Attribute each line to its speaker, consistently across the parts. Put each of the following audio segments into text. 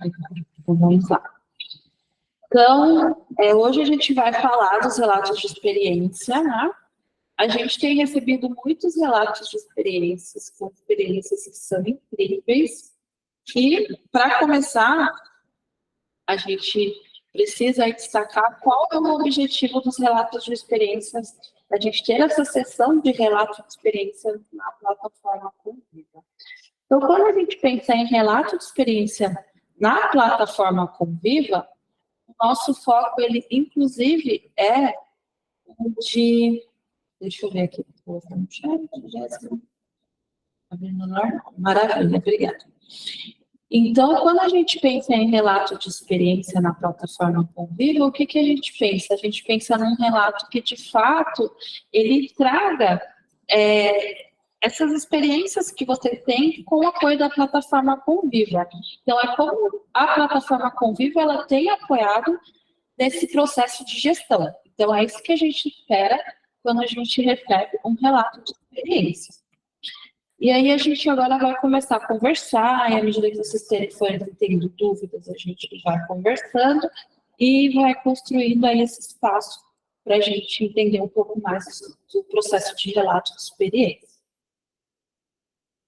Speaker 1: Então, vamos lá. Então, hoje a gente vai falar dos relatos de experiência, né? A gente tem recebido muitos relatos de experiências, com experiências que são incríveis. E, para começar, a gente precisa destacar qual é o objetivo dos relatos de experiências, a gente ter essa sessão de relatos de experiência na plataforma Conviva. Então, quando a gente pensa em relato de experiência na plataforma Conviva, o nosso foco, ele inclusive é o de... Deixa eu ver aqui. Vou no chat, Jéssica. Maravilha, obrigada. Então, quando a gente pensa em relato de experiência na plataforma Conviva, o que a gente pensa? A gente pensa num relato que, de fato, ele traga essas experiências que você tem com o apoio da plataforma Conviva. Então, é como a plataforma Conviva ela tem apoiado nesse processo de gestão. Então, é isso que a gente espera quando a gente recebe um relato de experiência. E aí a gente agora vai começar a conversar, e à medida que vocês forem tendo dúvidas, a gente vai conversando e vai construindo aí esse espaço para a gente entender um pouco mais do processo de relato de experiência.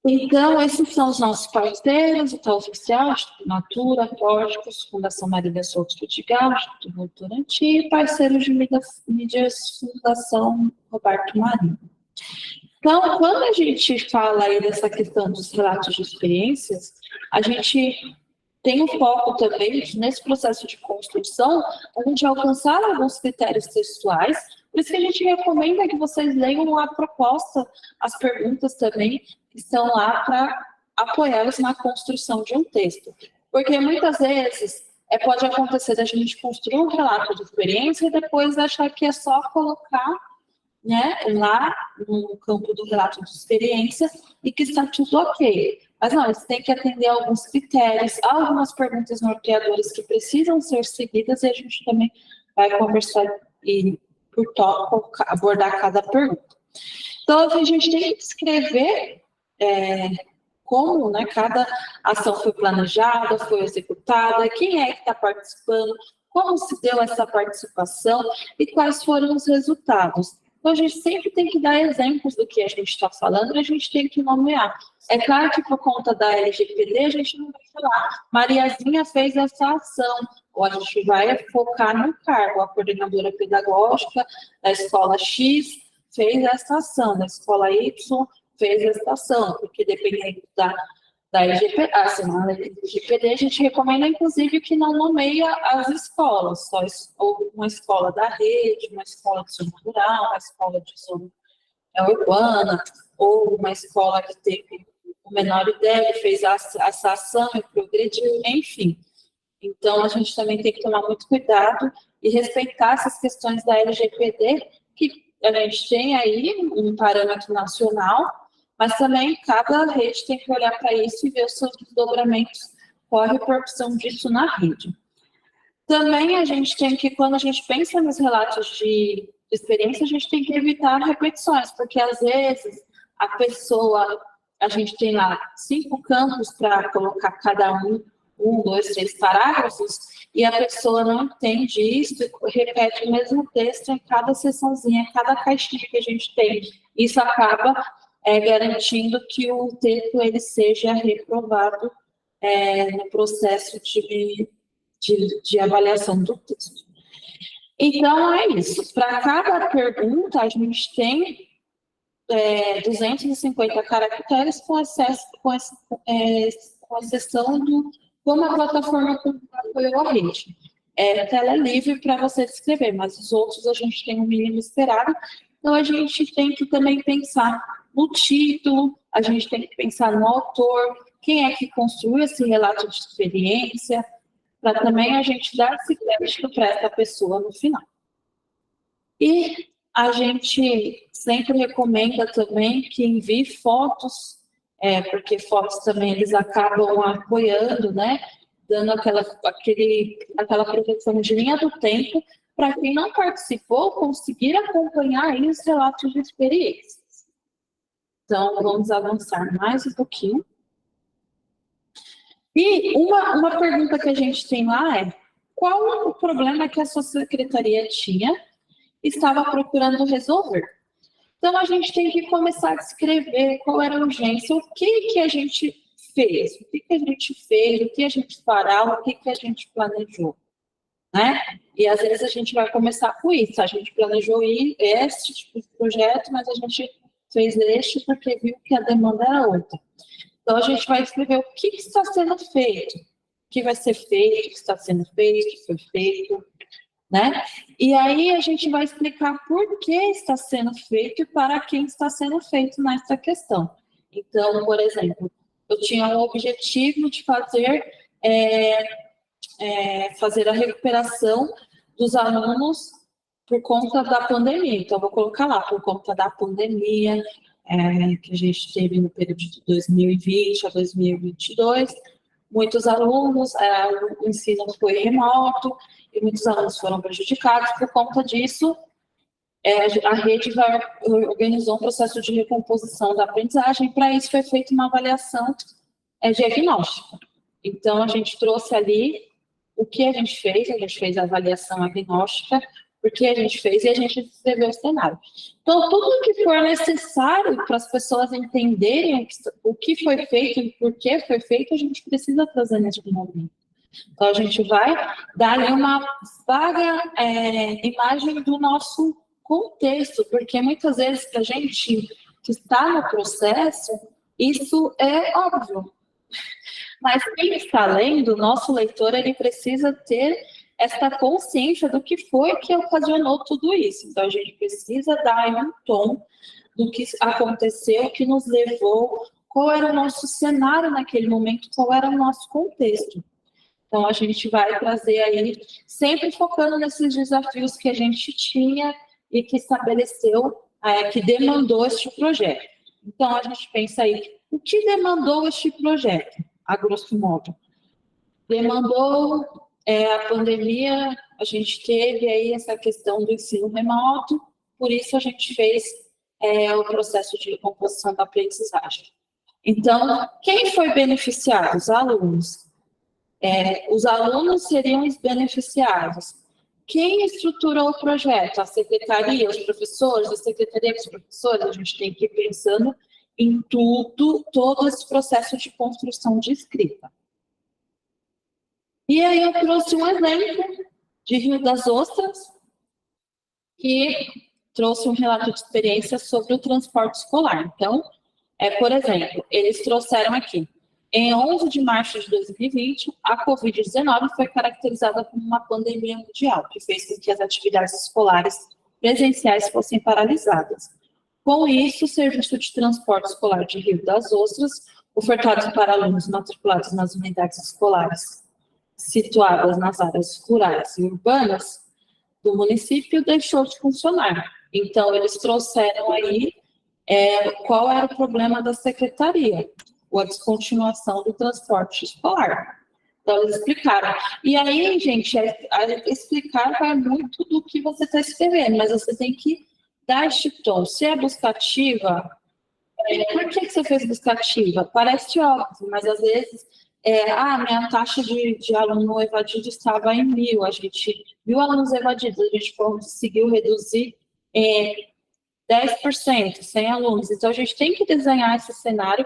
Speaker 1: Então, esses são os nossos parceiros, o Itaú Oficial, Instituto Natura, Pórticos, Fundação Marília Souto Vidigal, Instituto Votorantim e parceiros de mídias Fundação Roberto Marinho. Então, quando a gente fala aí dessa questão dos relatos de experiências, a gente tem um foco também nesse processo de construção, a gente alcançar alguns critérios textuais, por isso que a gente recomenda que vocês leiam a proposta, as perguntas também, que estão lá para apoiá-los na construção de um texto. Porque muitas vezes pode acontecer da gente construir um relato de experiência e depois achar que é só colocar, né, lá no campo do relato de experiência e que está tudo ok. Mas não, você tem que atender a alguns critérios, algumas perguntas norteadoras que precisam ser seguidas e a gente também vai conversar e, por tópico, abordar cada pergunta. Então, a gente tem que descrever como, né, cada ação foi planejada, foi executada, quem é que está participando, como se deu essa participação e quais foram os resultados. Então, a gente sempre tem que dar exemplos do que a gente está falando e a gente tem que nomear. É claro que, por conta da LGPD, a gente não vai falar Mariazinha fez essa ação, ou a gente vai focar no cargo. A coordenadora pedagógica da escola X fez essa ação, da escola Y fez essa ação, porque dependendo da LGPD, a gente recomenda, inclusive, que não nomeia as escolas, só ou uma escola da rede, uma escola de zona rural, uma escola de zona urbana, ou uma escola que teve o menor ideia, fez essa ação e progrediu, enfim. Então, a gente também tem que tomar muito cuidado e respeitar essas questões da LGPD, que a gente tem aí um parâmetro nacional, mas também cada rede tem que olhar para isso e ver os seus desdobramentos, qual a repercussão disso na rede. Também a gente tem que, quando a gente pensa nos relatos de experiência, a gente tem que evitar repetições, porque às vezes a gente tem lá 5 campos para colocar cada um, 2, 3 parágrafos, e a pessoa não entende isso e repete o mesmo texto em cada seçãozinha, em cada caixinha que a gente tem. Isso acaba garantindo que o texto ele seja reprovado no processo de avaliação do texto. Então, é isso. Para cada pergunta, a gente tem 250 caracteres com exceção do como a plataforma apoiou a rede. Ela é livre para você escrever, mas os outros a gente tem um mínimo esperado. Então, a gente tem que também pensar no título, a gente tem que pensar no autor, quem é que construiu esse relato de experiência, para também a gente dar esse crédito para essa pessoa no final. E a gente sempre recomenda também que envie fotos, porque fotos também eles acabam apoiando, né, dando aquela proteção de linha do tempo, para quem não participou conseguir acompanhar aí os relatos de experiência. Então, vamos avançar mais um pouquinho. E uma pergunta que a gente tem lá é: qual o problema que a sua secretaria tinha e estava procurando resolver? Então, a gente tem que começar a descrever qual era a urgência, o que a gente fez, o que a gente fez, o que a gente fará, o que a gente planejou, né? E às vezes a gente vai começar com isso, a gente planejou este tipo de projeto, mas a gente fez este porque viu que a demanda era outra. Então, a gente vai escrever o que está sendo feito, o que vai ser feito, o que está sendo feito, o que foi feito, né? E aí a gente vai explicar por que está sendo feito e para quem está sendo feito nessa questão. Então, por exemplo, eu tinha o objetivo de fazer a recuperação dos alunos por conta da pandemia. Então, vou colocar lá, por conta da pandemia que a gente teve no período de 2020 a 2022, muitos alunos, o ensino foi remoto, e muitos alunos foram prejudicados. Por conta disso, a rede organizou um processo de recomposição da aprendizagem. Para isso, foi feita uma avaliação diagnóstica. Então, a gente trouxe ali o que a gente fez a avaliação agnóstica, por que a gente fez, e a gente descreveu o cenário. Então, tudo que for necessário para as pessoas entenderem o que foi feito e por que foi feito, a gente precisa trazer nesse momento. Então, a gente vai dar ali uma vaga imagem do nosso contexto, porque muitas vezes, para a gente que está no processo, isso é óbvio. Mas quem está lendo, nosso leitor, ele precisa ter essa consciência do que foi que ocasionou tudo isso. Então, a gente precisa dar um tom do que aconteceu, o que nos levou, qual era o nosso cenário naquele momento, qual era o nosso contexto. Então, a gente vai trazer aí, sempre focando nesses desafios que a gente tinha e que estabeleceu, que demandou este projeto. Então, a gente pensa aí, o que demandou este projeto, a grosso modo? Demandou a pandemia, a gente teve aí essa questão do ensino remoto, por isso a gente fez o processo de recomposição da aprendizagem. Então, quem foi beneficiado? Os alunos. Os alunos seriam os beneficiados. Quem estruturou o projeto? A secretaria, os professores, a secretaria dos professores, a gente tem que ir pensando em todo esse processo de construção de escrita. E aí eu trouxe um exemplo de Rio das Ostras, que trouxe um relato de experiência sobre o transporte escolar. Então, por exemplo, eles trouxeram aqui, em 11 de março de 2020, a Covid-19 foi caracterizada como uma pandemia mundial, que fez com que as atividades escolares presenciais fossem paralisadas. Com isso, o Serviço de Transporte Escolar de Rio das Ostras, ofertado para alunos matriculados nas unidades escolares situadas nas áreas rurais e urbanas do município, deixou de funcionar. Então, eles trouxeram aí qual era o problema da secretaria, a descontinuação do transporte escolar. Então, eles explicaram. E aí, gente, explicar vai muito do que você está escrevendo, mas você tem que dar este tom. Se é buscativa, por que você fez buscativa? Parece óbvio, mas às vezes, minha taxa de aluno evadido estava em 1.000, a gente viu alunos evadidos, a gente conseguiu reduzir 10%, 100 alunos. Então, a gente tem que desenhar esse cenário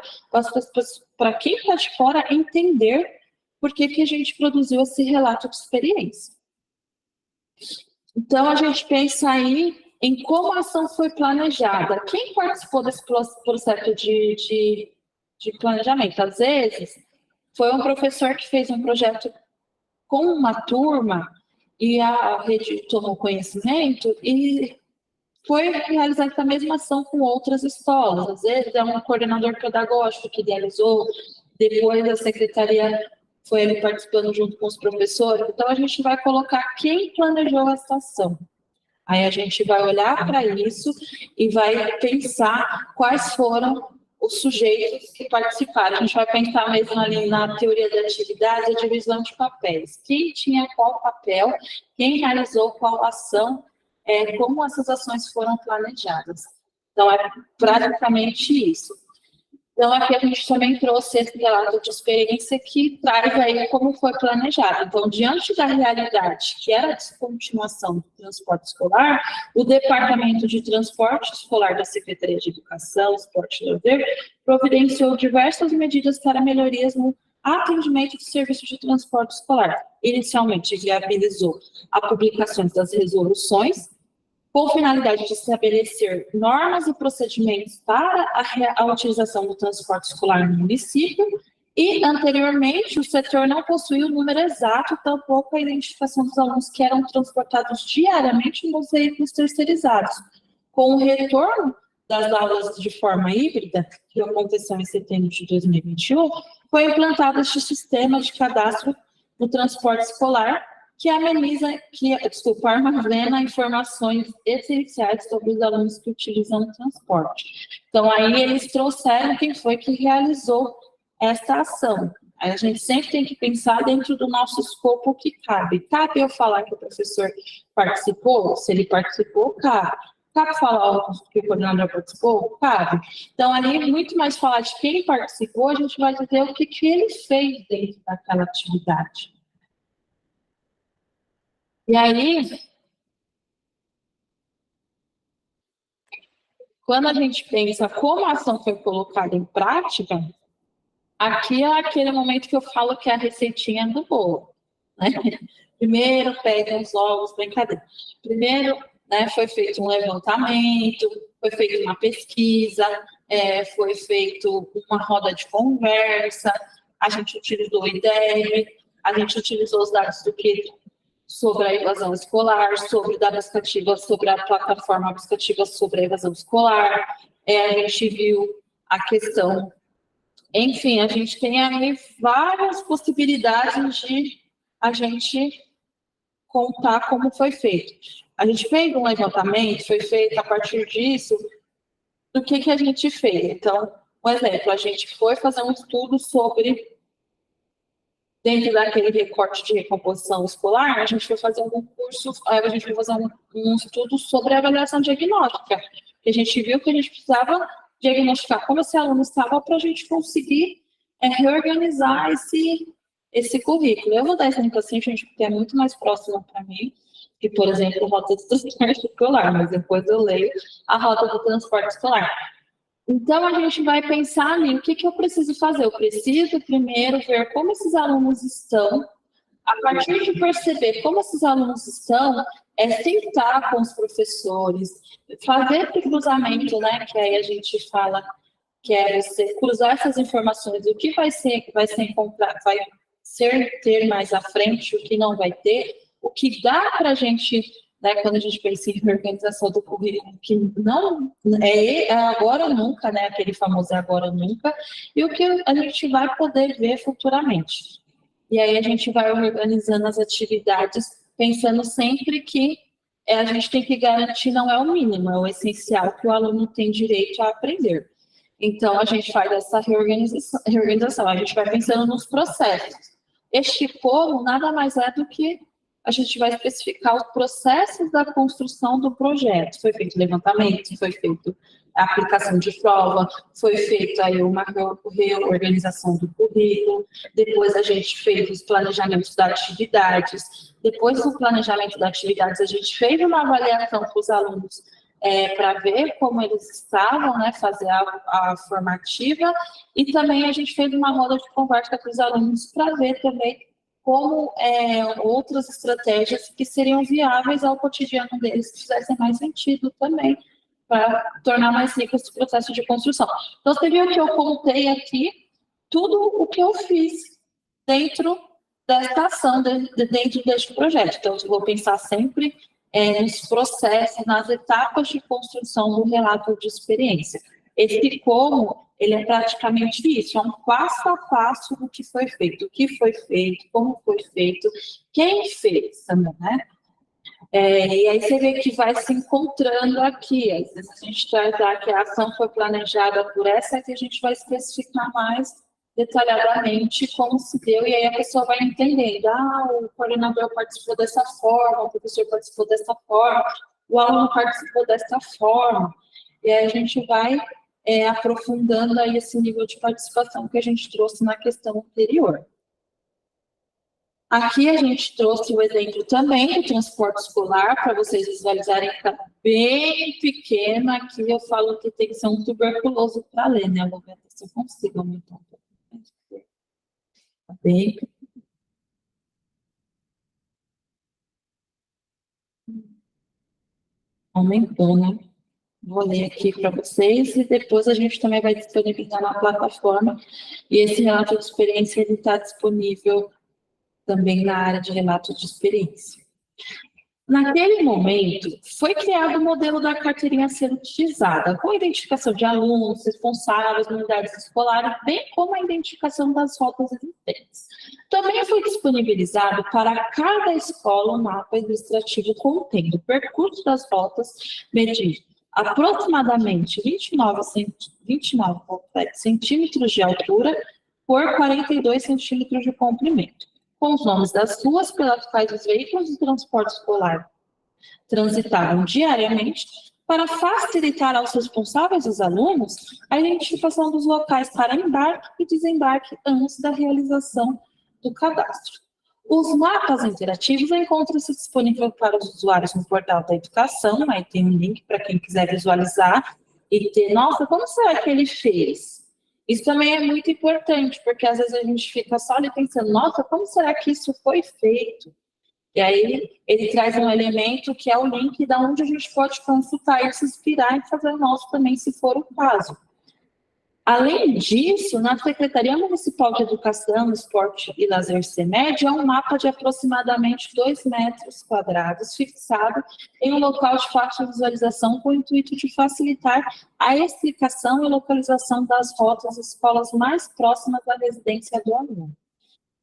Speaker 1: para quem está de fora entender por que a gente produziu esse relato de experiência. Então, a gente pensa aí em como a ação foi planejada. Quem participou desse processo de planejamento? Às vezes, foi um professor que fez um projeto com uma turma e a rede tomou conhecimento e foi realizar essa mesma ação com outras escolas. Às vezes, é um coordenador pedagógico que idealizou, depois a secretaria foi ele participando junto com os professores. Então, a gente vai colocar quem planejou essa ação. Aí a gente vai olhar para isso e vai pensar quais foram os sujeitos que participaram. A gente vai pensar mesmo ali na teoria da atividade, a divisão de papéis. Quem tinha qual papel, quem realizou qual ação, como essas ações foram planejadas. Então, é praticamente isso. Então, aqui a gente também trouxe esse relato de experiência que traz aí como foi planejado. Então, diante da realidade, que era a descontinuação do transporte escolar, o Departamento de Transporte Escolar da Secretaria de Educação, Esporte e Lazer providenciou diversas medidas para melhorias no atendimento do serviço de transporte escolar. Inicialmente, viabilizou a publicação das resoluções, com finalidade de estabelecer normas e procedimentos para a utilização do transporte escolar no município, e, anteriormente, o setor não possuía o número exato, tampouco a identificação dos alunos que eram transportados diariamente nos veículos terceirizados. Com o retorno das aulas de forma híbrida, que aconteceu em setembro de 2021, foi implantado este sistema de cadastro no transporte escolar, que armazena informações essenciais sobre os alunos que utilizam o transporte. Então, aí eles trouxeram quem foi que realizou essa ação. Aí a gente sempre tem que pensar dentro do nosso escopo o que cabe. Cabe eu falar que o professor participou? Se ele participou, cabe. Cabe falar que o coordenador participou? Cabe. Então, ali, muito mais falar de quem participou, a gente vai dizer o que ele fez dentro daquela atividade. E aí, quando a gente pensa como a ação foi colocada em prática, aqui é aquele momento que eu falo que é a receitinha do bolo, né? Primeiro, pegam os ovos, brincadeira. Primeiro, né, foi feito um levantamento, foi feita uma pesquisa, foi feito uma roda de conversa, a gente utilizou o IDEB, a gente utilizou os dados do que sobre a evasão escolar, sobre dados cativas, sobre a plataforma abscativa sobre a evasão escolar, a gente viu a questão, enfim, a gente tem aí várias possibilidades de a gente contar como foi feito. A gente fez um levantamento, foi feito a partir disso, do que a gente fez. Então, um exemplo, a gente foi fazer um estudo sobre, dentro daquele recorte de recomposição escolar, a gente foi fazer um curso, a gente foi fazer um estudo sobre a avaliação diagnóstica, que a gente viu que a gente precisava diagnosticar como esse aluno estava para a gente conseguir reorganizar esse currículo. Eu vou dar esse exemplo assim, gente, porque é muito mais próximo para mim, que, por exemplo, a rota do transporte escolar, mas depois eu leio a rota do transporte escolar. Então, a gente vai pensar ali, o que eu preciso fazer? Eu preciso, primeiro, ver como esses alunos estão. A partir de perceber como esses alunos estão, sentar com os professores, fazer esse cruzamento, né? Que aí a gente fala que é você cruzar essas informações, o que vai ter mais à frente, o que não vai ter, o que dá para a gente, né, quando a gente pensa em organização do currículo, que não é agora ou nunca, né, aquele famoso agora ou nunca, e o que a gente vai poder ver futuramente. E aí a gente vai organizando as atividades, pensando sempre que a gente tem que garantir, não é o mínimo, é o essencial que o aluno tem direito a aprender. Então, a gente faz essa reorganização, a gente vai pensando nos processos. Este como nada mais é do que a gente vai especificar os processos da construção do projeto. Foi feito levantamento, foi feito a aplicação de prova, foi feita aí uma reorganização do currículo, depois a gente fez os planejamentos das atividades, depois do planejamento das atividades a gente fez uma avaliação para os alunos para ver como eles estavam, né, fazer a formativa, e também a gente fez uma roda de conversa com os alunos para ver também como outras estratégias que seriam viáveis ao cotidiano deles, que fizessem mais sentido também, para tornar mais rico esse processo de construção. Então, você viu que eu contei aqui tudo o que eu fiz dentro desta ação, dentro deste projeto. Então, eu vou pensar sempre nos processos, nas etapas de construção do relato de experiência. Esse como, ele é praticamente isso, é um passo a passo do que foi feito, como foi feito, quem fez também, né? E aí você vê que vai se encontrando aqui, às vezes a gente traz que a ação foi planejada por essa, que a gente vai especificar mais detalhadamente como se deu, e aí a pessoa vai entendendo, o coordenador participou dessa forma, o professor participou dessa forma, o aluno participou dessa forma, e aí a gente vai aprofundando aí esse nível de participação que a gente trouxe na questão anterior. Aqui a gente trouxe o exemplo também do transporte escolar, para vocês visualizarem, está bem pequeno. Aqui eu falo que tem que ser um tuberculoso para ler, né? Vou ver se eu consigo aumentar um pouco. Está bem pequeno. Aumentou, né? Vou ler aqui para vocês e depois a gente também vai disponibilizar na plataforma. E esse relato de experiência está disponível também na área de relato de experiência. Naquele momento, foi criado o modelo da carteirinha a ser utilizada, com a identificação de alunos, responsáveis, unidades escolares, bem como a identificação das rotas existentes. Também foi disponibilizado para cada escola um mapa ilustrativo contendo o percurso das rotas, medido aproximadamente 29,7 centímetros de altura por 42 centímetros de comprimento, com os nomes das ruas pelas quais os veículos de transporte escolar transitavam diariamente, para facilitar aos responsáveis dos alunos a identificação dos locais para embarque e desembarque antes da realização do cadastro. Os mapas interativos encontram-se disponíveis para os usuários no portal da educação, aí tem um link para quem quiser visualizar e ter, nossa, como será que ele fez? Isso também é muito importante, porque às vezes a gente fica só ali pensando, nossa, como será que isso foi feito? E aí ele traz um elemento que é o link da onde a gente pode consultar e se inspirar e fazer o nosso também, se for o caso. Além disso, na Secretaria Municipal de Educação, Esporte e Lazer CEMED, há um mapa de aproximadamente 2 metros quadrados fixado em um local de fácil visualização com o intuito de facilitar a explicação e localização das rotas das escolas mais próximas da residência do aluno.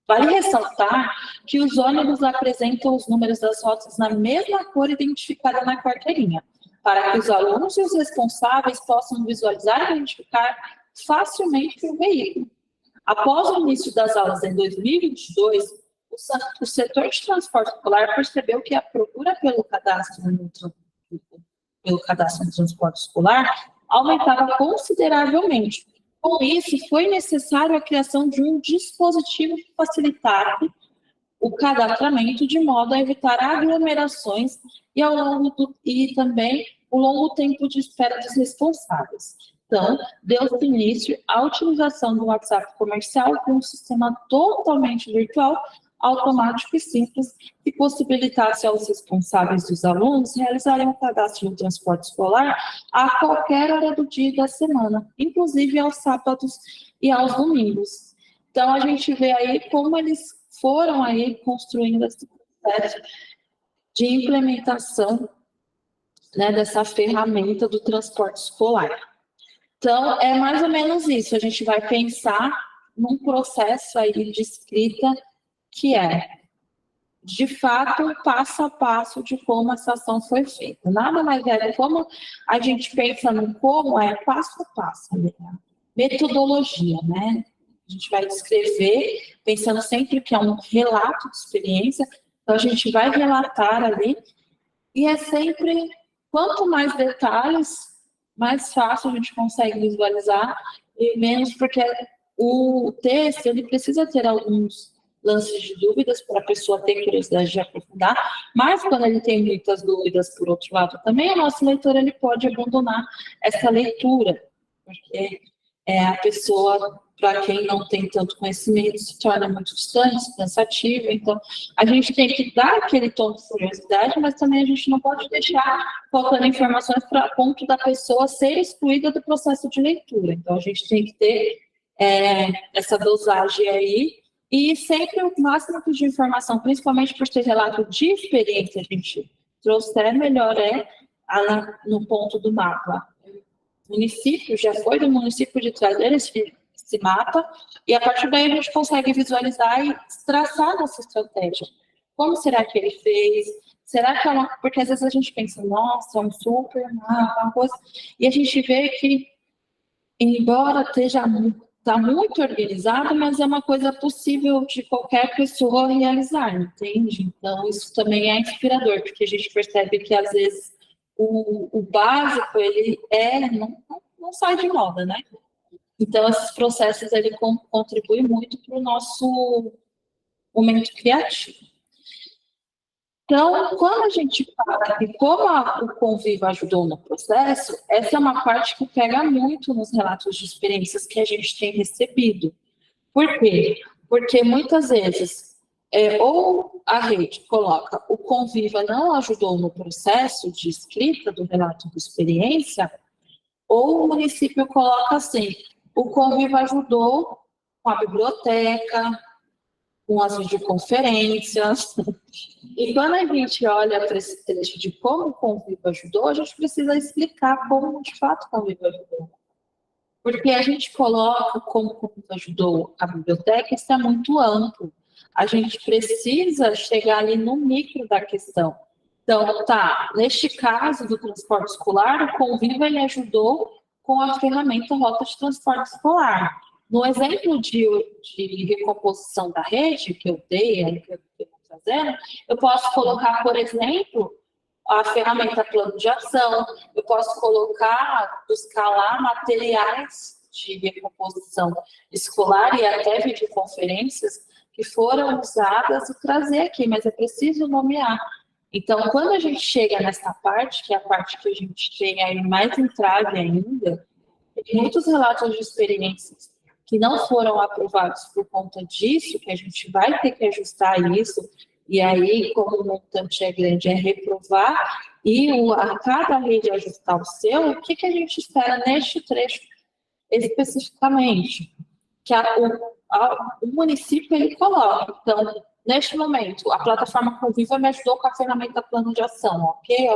Speaker 1: Vale ressaltar que os ônibus apresentam os números das rotas na mesma cor identificada na carteirinha, para que os alunos e os responsáveis possam visualizar e identificar facilmente o veículo. Após o início das aulas em 2022, o setor de transporte escolar percebeu que a procura pelo cadastro no transporte escolar aumentava consideravelmente. Com isso, foi necessário a criação de um dispositivo que facilitasse o cadastramento de modo a evitar aglomerações e também o longo tempo de espera dos responsáveis. Então, deu-se início à utilização do WhatsApp comercial com um sistema totalmente virtual, automático e simples, que possibilitasse aos responsáveis dos alunos realizarem o cadastro no transporte escolar a qualquer hora do dia e da semana, inclusive aos sábados e aos domingos. Então, a gente vê aí como eles foram aí construindo esse processo de implementação, né, dessa ferramenta do transporte escolar. Então, é mais ou menos isso. A gente vai pensar num processo aí de escrita que é, de fato, passo a passo de como essa ação foi feita. Nada mais é como a gente pensa no como, é passo a passo, né? Metodologia, né? A gente vai descrever, pensando sempre que é um relato de experiência, então a gente vai relatar ali, e é sempre, quanto mais detalhes, mais fácil a gente consegue visualizar, e menos porque o texto, ele precisa ter alguns lances de dúvidas para a pessoa ter curiosidade de aprofundar, mas quando ele tem muitas dúvidas, por outro lado, também o nosso leitor ele pode abandonar essa leitura, porque a pessoa, para quem não tem tanto conhecimento, se torna muito distante, cansativa. Então, a gente tem que dar aquele tom de curiosidade, mas também a gente não pode deixar faltando informações para ponto da pessoa ser excluída do processo de leitura. Então, a gente tem que ter essa dosagem aí, e sempre o máximo de informação, principalmente por ter relato de experiência, a gente trouxer, melhor no ponto do mapa. O município já foi do município de trazer esse mapa, e a partir daí a gente consegue visualizar e traçar nossa estratégia. Como será que ele fez? Será que porque às vezes a gente pensa, nossa, é um super mapa, uma coisa, e a gente vê que, embora esteja está muito organizado, mas é uma coisa possível de qualquer pessoa realizar, entende? Então, isso também é inspirador, porque a gente percebe que, às vezes, o básico, ele não sai de moda, né? Então, esses processos, ele contribuem muito para o nosso momento criativo. Então, quando a gente fala de como o convívio ajudou no processo, essa é uma parte que pega muito nos relatos de experiências que a gente tem recebido. Por quê? Porque muitas vezes, ou a rede coloca o convívio não ajudou no processo de escrita do relato de experiência, ou o município coloca assim, o convívio ajudou com a biblioteca, com as videoconferências. E quando a gente olha para esse trecho de como o convívio ajudou, a gente precisa explicar como, de fato, o convívio ajudou. Porque a gente coloca como o convívio ajudou a biblioteca, isso é muito amplo. A gente precisa chegar ali no micro da questão. Então, neste caso do transporte escolar, o convívio ele ajudou com a ferramenta Rota de Transporte Escolar. No exemplo de recomposição da rede que eu dei, que eu estou fazendo, eu posso colocar, por exemplo, a ferramenta Plano de Ação, eu posso buscar lá materiais de recomposição escolar e até videoconferências que foram usadas e trazer aqui, mas é preciso nomear. Então, quando a gente chega nessa parte, que é a parte que a gente tem aí mais entrave ainda, tem muitos relatos de experiências que não foram aprovados por conta disso, que a gente vai ter que ajustar isso, e aí, como o montante é grande, é reprovar, e a cada rede ajustar o seu, o que a gente espera neste trecho especificamente? Que o município ele coloca. Então, neste momento, a plataforma Conviva me ajudou com a ferramenta Plano de Ação, ok?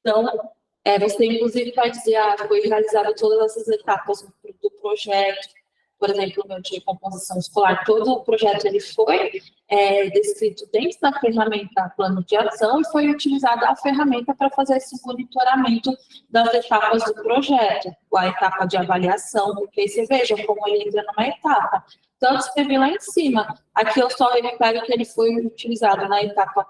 Speaker 1: Então, você inclusive vai dizer, foi realizada todas essas etapas do projeto, por exemplo, o meu de composição escolar, todo o projeto ele foi descrito dentro da ferramenta Plano de Ação e foi utilizada a ferramenta para fazer esse monitoramento das etapas do projeto, a etapa de avaliação, porque aí você veja como ele entra numa etapa. Então, eu escrevi lá em cima, aqui eu só reparo que ele foi utilizado na etapa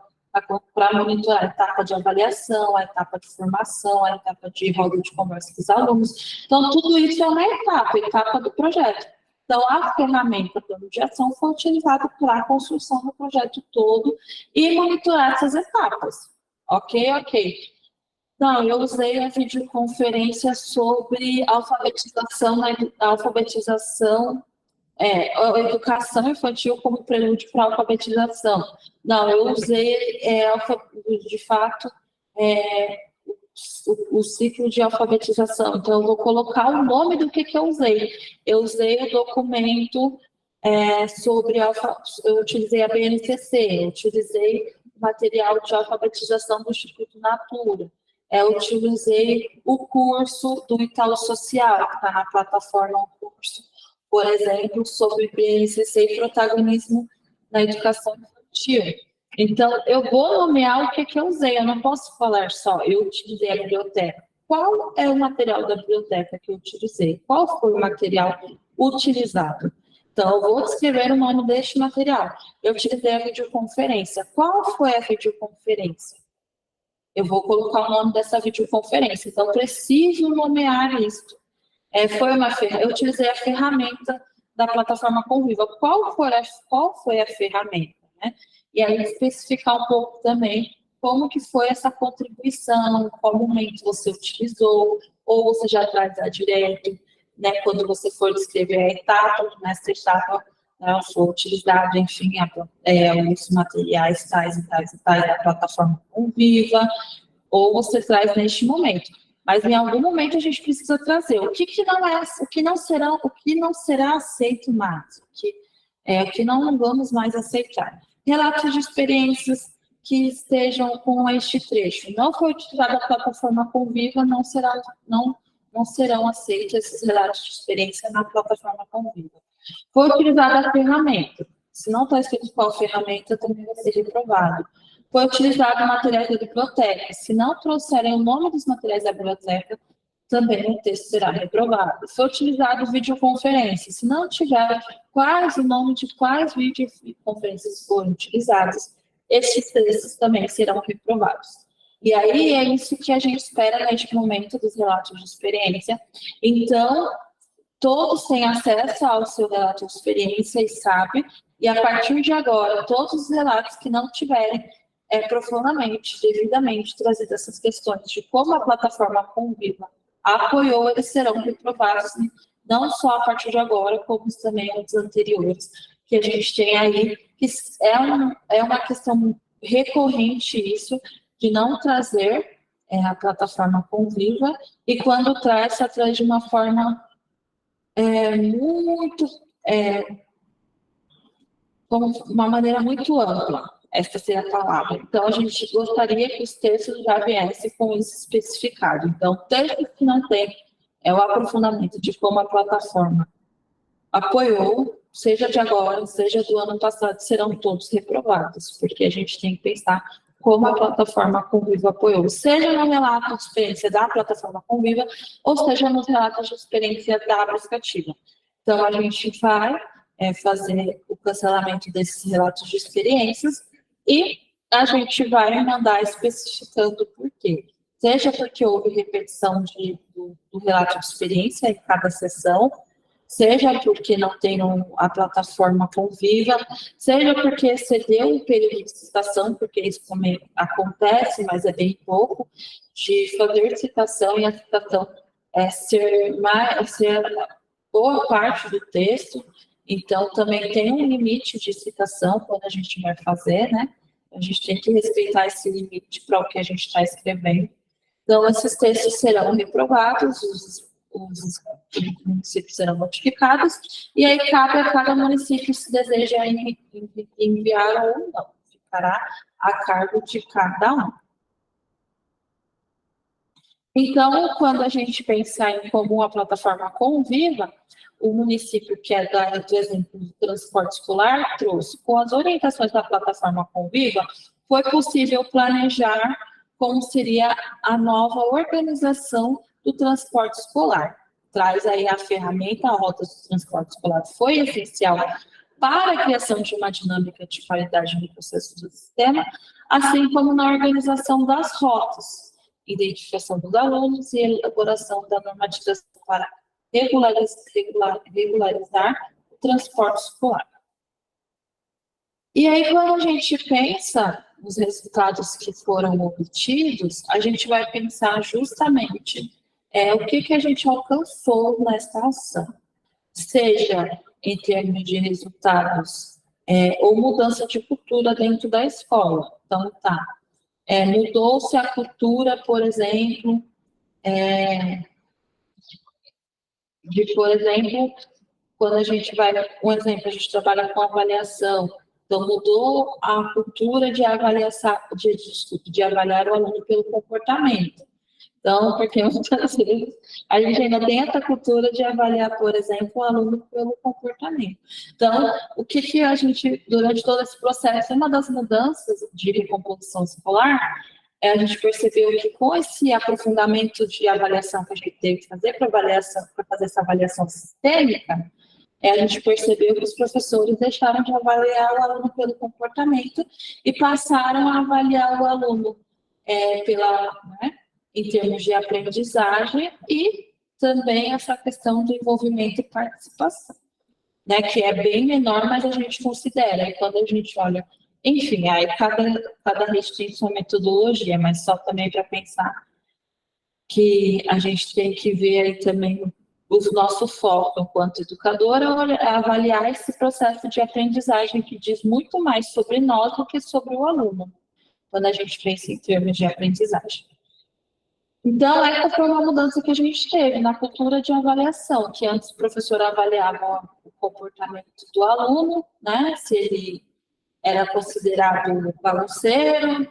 Speaker 1: para monitorar a etapa de avaliação, a etapa de formação, a etapa de roda de conversa com os alunos. Então, tudo isso é uma etapa do projeto. Então, a ferramenta Plano de Ação foi utilizada para a construção do projeto todo e monitorar essas etapas. Ok? Não, eu usei a videoconferência sobre alfabetização, a educação infantil como prelúdio para a alfabetização. Não, eu usei, de fato, o ciclo de alfabetização. Então, eu vou colocar o nome do que eu usei. Eu usei o documento eu utilizei a BNCC, eu utilizei o material de alfabetização do Instituto Natura, eu utilizei o curso do Itaú Social, que está na plataforma O Curso, por exemplo, sobre BNCC e protagonismo na educação infantil. Então, eu vou nomear o que eu usei, eu não posso falar só, eu utilizei a biblioteca. Qual é o material da biblioteca que eu utilizei? Qual foi o material utilizado? Então, eu vou descrever o nome deste material. Eu utilizei a videoconferência. Qual foi a videoconferência? Eu vou colocar o nome dessa videoconferência. Então, preciso nomear isso. Eu utilizei a ferramenta da plataforma Conviva. Qual foi a ferramenta? Né? E aí, especificar um pouco também como que foi essa contribuição, qual momento você utilizou, ou você já traz direto, né, quando você for descrever a etapa, nessa etapa for utilizado, enfim, os materiais tais e tais da plataforma Conviva, ou você traz neste momento. Mas em algum momento a gente precisa trazer o que não será aceito mais, o que não vamos mais aceitar. Relatos de experiências que estejam com este trecho. Não foi utilizada a plataforma Conviva, não serão aceitos esses relatos de experiência na plataforma Conviva. Foi utilizada a ferramenta. Se não está escrito qual ferramenta, também vai ser reprovado. Foi utilizado materiais da biblioteca. Se não trouxerem o nome dos materiais da biblioteca, também o texto será reprovado. Foi utilizado videoconferência. Se não tiver o nome de quais videoconferências foram utilizadas, estes textos também serão reprovados. E aí é isso que a gente espera neste momento dos relatos de experiência. Então, todos têm acesso ao seu relato de experiência e sabem, e a partir de agora, todos os relatos que não tiverem profundamente, devidamente trazido essas questões de como a plataforma Conviva apoiou, eles serão reprovados, não só a partir de agora, como também os anteriores, que a gente tem aí, que é uma questão recorrente isso, de não trazer a plataforma Conviva, e quando traz de uma forma muito, como uma maneira muito ampla, essa seria a palavra. Então, a gente gostaria que os textos já viessem com isso especificado. Então, textos que não tem o aprofundamento de como a plataforma apoiou, seja de agora, seja do ano passado, serão todos reprovados, porque a gente tem que pensar como a plataforma Conviva apoiou, seja no relato de experiência da plataforma Conviva, ou seja nos relatos de experiência da Bruscativa. Então, a gente vai fazer o cancelamento desses relatos de experiências e a gente vai mandar especificando por quê. Seja porque houve repetição do relato de experiência em cada sessão, seja porque não tem a plataforma Conviva, seja porque excedeu o período de citação, porque isso também acontece, mas é bem pouco, de fazer citação e a citação ser boa parte do texto. Então, também tem um limite de citação quando a gente vai fazer, né? A gente tem que respeitar esse limite para o que a gente está escrevendo. Então, esses textos serão reprovados, os municípios serão notificados, e aí cabe a cada município se deseja enviar ou não. Ficará a cargo de cada um. Então, quando a gente pensar em como a plataforma Conviva, o município que é do exemplo do transporte escolar trouxe, com as orientações da plataforma Conviva, foi possível planejar como seria a nova organização do transporte escolar. Traz aí a ferramenta, a rota do transporte escolar foi essencial para a criação de uma dinâmica de qualidade no processo do sistema, assim como na organização das rotas, identificação dos alunos e elaboração da normatização para regularizar o transporte escolar. E aí, quando a gente pensa nos resultados que foram obtidos, a gente vai pensar justamente o que a gente alcançou nesta ação, seja em termos de resultados ou mudança de cultura dentro da escola. Então, mudou-se a cultura, por exemplo, quando a gente vai, a gente trabalha com avaliação, então mudou a cultura de avaliar o aluno pelo comportamento. Então, porque muitas vezes a gente ainda tem essa cultura de avaliar, por exemplo, o aluno pelo comportamento. Então, o que a gente, durante todo esse processo, uma das mudanças de recomposição escolar, a gente percebeu que com esse aprofundamento de avaliação que a gente teve que fazer para fazer essa avaliação sistêmica, a gente percebeu que os professores deixaram de avaliar o aluno pelo comportamento e passaram a avaliar o aluno em termos de aprendizagem e também essa questão do envolvimento e participação, né, que é bem menor, mas a gente considera. E quando a gente olha, enfim, aí cada rede tem sua metodologia, mas só também para pensar que a gente tem que ver aí também o nosso foco enquanto educadora é avaliar esse processo de aprendizagem que diz muito mais sobre nós do que sobre o aluno, quando a gente pensa em termos de aprendizagem. Então, essa foi uma mudança que a gente teve na cultura de avaliação, que antes o professor avaliava o comportamento do aluno, né, se ele era considerado bagunceiro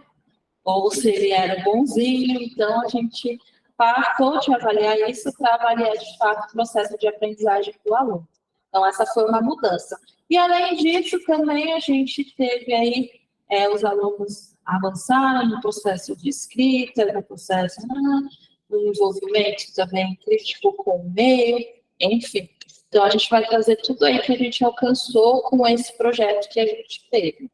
Speaker 1: ou se ele era bonzinho. Então, a gente passou de avaliar isso para avaliar, de fato, o processo de aprendizagem do aluno. Então, essa foi uma mudança. E, além disso, também a gente teve aí os alunos avançaram no processo de escrita, no processo do envolvimento também crítico com o meio, enfim. Então, a gente vai trazer tudo aí que a gente alcançou com esse projeto que a gente teve.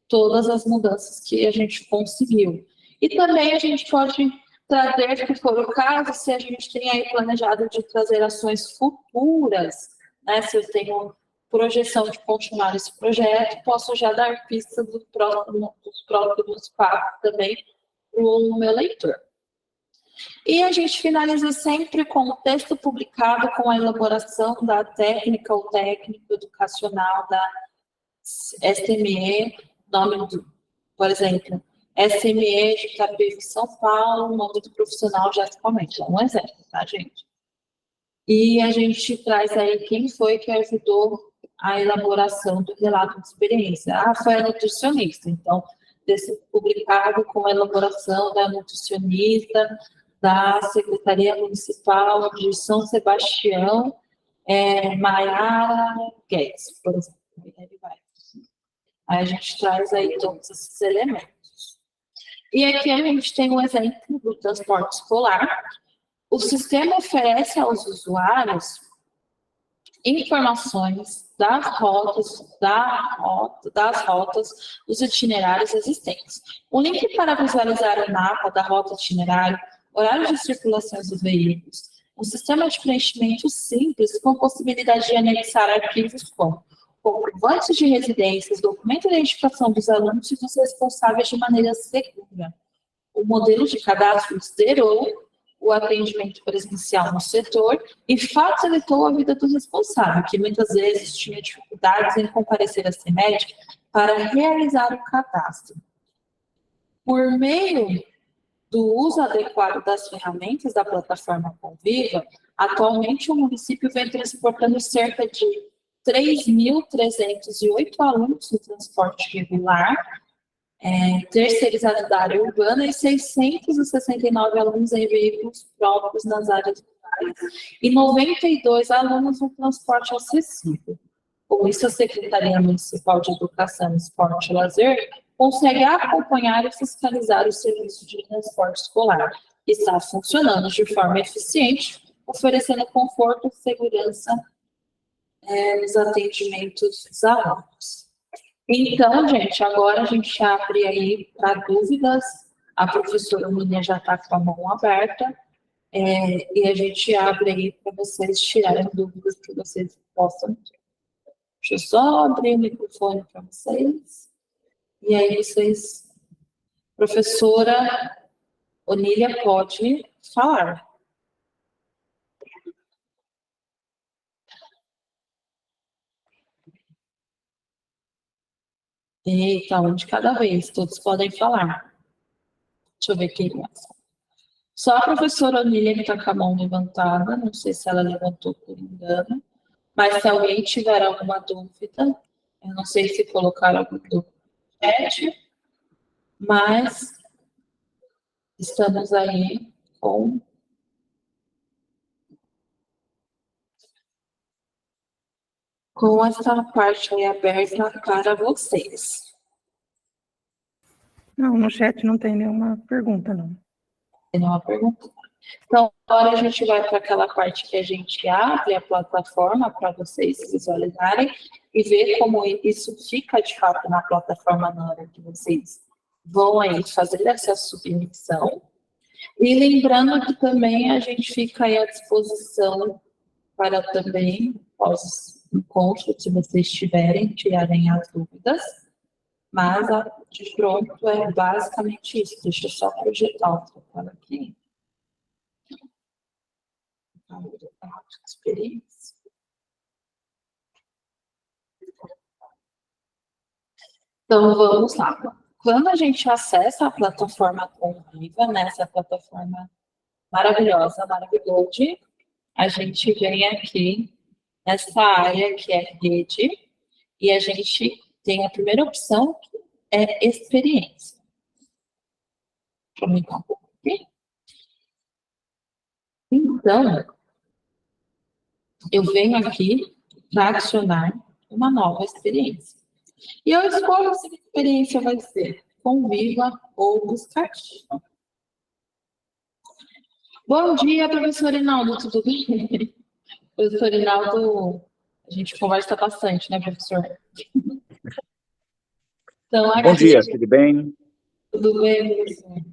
Speaker 1: Todas as mudanças que a gente conseguiu. E também a gente pode trazer, se for o caso, se a gente tem aí planejado de trazer ações futuras, né? Se eu tenho projeção de continuar esse projeto, posso já dar pista dos próximos passos também para o meu leitor. E a gente finaliza sempre com o texto publicado, com a elaboração da técnica ou técnico educacional da SME, nome do, por exemplo, SME de Itapevi, São Paulo, nome do profissional já atualmente, é um exemplo, tá, gente? E a gente traz aí quem foi que ajudou a elaboração do relato de experiência. Ah, foi a nutricionista, então, desse publicado com a elaboração da nutricionista da Secretaria Municipal de São Sebastião, Maiara Guedes, por exemplo. Aí a gente traz aí todos esses elementos. E aqui a gente tem um exemplo do transporte escolar. O sistema oferece aos usuários informações das rotas, dos itinerários existentes. O link para visualizar o mapa da rota itinerário, horários de circulação dos veículos, um sistema de preenchimento simples com possibilidade de anexar arquivos como comprovantes de residências, documento de identificação dos alunos e dos responsáveis de maneira segura. O modelo de cadastro zerou o atendimento presencial no setor e facilitou a vida do responsável, que muitas vezes tinha dificuldades em comparecer à CEMED para realizar o cadastro. Por meio do uso adequado das ferramentas da plataforma Conviva, atualmente o município vem transportando cerca de 3.308 alunos no transporte regular, terceirizado da área urbana, e 669 alunos em veículos próprios nas áreas rurais, e 92 alunos no transporte acessível. Com isso, a Secretaria Municipal de Educação, Esporte e Lazer consegue acompanhar e fiscalizar o serviço de transporte escolar, que está funcionando de forma eficiente, oferecendo conforto e segurança nos atendimentos dos alunos. Então, gente, agora a gente abre aí para dúvidas. A professora Miriam já está com a mão aberta, e a gente abre aí para vocês tirarem dúvidas que vocês possam ter. Deixa eu só abrir o microfone para vocês. E aí vocês, professora Onília, pode falar. Eita, um de cada vez, todos podem falar. Deixa eu ver quem mais. Só a professora Onília que está com a mão levantada, não sei se ela levantou por engano, mas se alguém tiver alguma dúvida, eu não sei se colocaram algum dúvida no chat, mas estamos aí com essa parte aí aberta para vocês.
Speaker 2: Não, no chat não tem nenhuma pergunta, não.
Speaker 1: Tem nenhuma pergunta? Então, agora a gente vai para aquela parte que a gente abre a plataforma para vocês visualizarem e ver como isso fica de fato na plataforma na hora que vocês vão aí fazer essa submissão. E lembrando que também a gente fica aí à disposição para também, pós-encontro, se vocês tiverem, tirarem as dúvidas. Mas, de pronto, é basicamente isso. Deixa eu só projetar o trabalho aqui. Experiência. Então, vamos lá. Quando a gente acessa a plataforma Conviva, nessa plataforma maravilhosa, Maravilhosa, a gente vem aqui nessa área que é rede e a gente tem a primeira opção, que é experiência. Deixa eu aumentar um pouco aqui. Então, eu venho aqui para adicionar uma nova experiência. E eu escolho se a experiência vai ser Conviva ou Buscativa. Bom dia, professor Rinaldo, tudo bem? Professor Rinaldo, a gente conversa bastante, né, professor? Então, aqui,
Speaker 3: bom dia, tudo bem?
Speaker 1: Tudo bem, professor?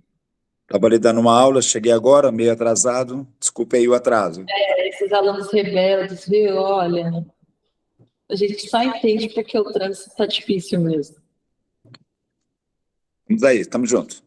Speaker 3: Estava ali dando uma aula, cheguei agora, meio atrasado. Desculpe aí o atraso.
Speaker 1: Esses alunos rebeldes, viu? Olha, a gente só entende porque o trânsito está difícil mesmo.
Speaker 3: Vamos aí, estamos juntos.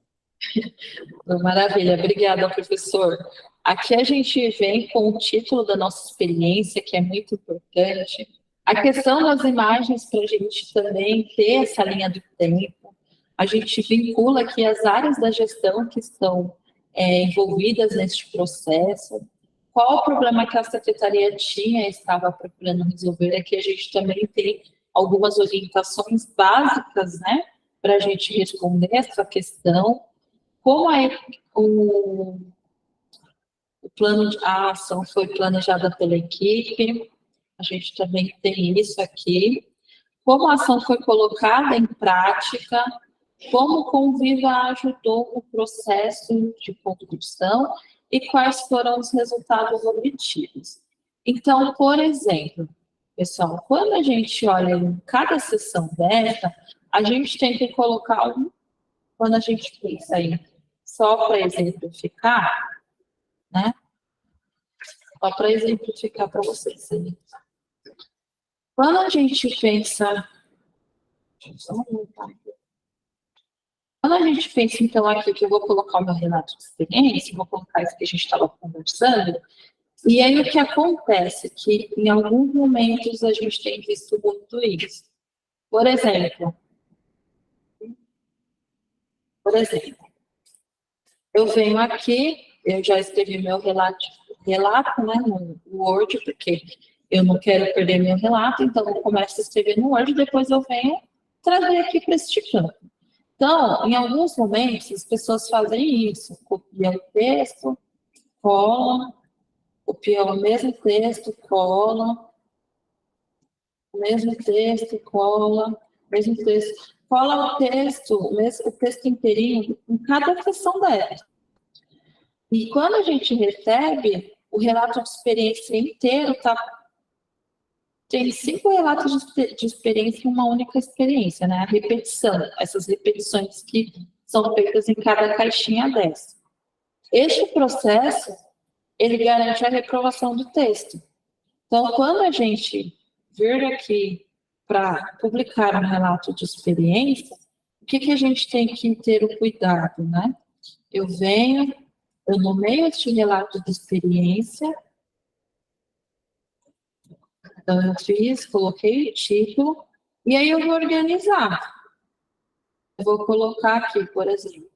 Speaker 1: Maravilha, obrigada, professor. Aqui a gente vem com o título da nossa experiência, que é muito importante. A questão das imagens, para a gente também ter essa linha do tempo. A gente vincula aqui as áreas da gestão que estão envolvidas neste processo. Qual o problema que a secretaria tinha e estava procurando resolver? Aqui a gente também tem algumas orientações básicas, né, para a gente responder essa questão. Como a ação foi planejada pela equipe, a gente também tem isso aqui. Como a ação foi colocada em prática, como o Conviva ajudou o processo de construção e quais foram os resultados obtidos. Então, por exemplo, pessoal, quando a gente olha em cada sessão dessa, a gente tem que colocar quando a gente pensa aí, só para exemplificar, né? Só para exemplificar para vocês. Quando a gente pensa. Quando a gente pensa, então, aqui que eu vou colocar o meu relato de experiência, vou colocar isso que a gente estava conversando, e aí o que acontece? Que em alguns momentos a gente tem visto muito isso. Por exemplo, eu venho aqui, eu já escrevi meu relato, né, no Word, porque eu não quero perder meu relato, então eu começo a escrever no Word, depois eu venho trazer aqui para este campo. Então, em alguns momentos, as pessoas fazem isso, copiam o texto, colam, copiam o mesmo texto, colam, o mesmo texto, cola, mesmo texto, cola o texto inteirinho em cada sessão dela. E quando a gente recebe, o relato de experiência inteiro tem 5 relatos de experiência em uma única experiência, né? A repetição, essas repetições que são feitas em cada caixinha dessa. Este processo, ele garante a reprovação do texto. Então, quando a gente vir aqui para publicar um relato de experiência, o que a gente tem que ter o cuidado, né? Eu nomeio este relato de experiência, então eu coloquei o título, e aí eu vou organizar. Eu vou colocar aqui, por exemplo,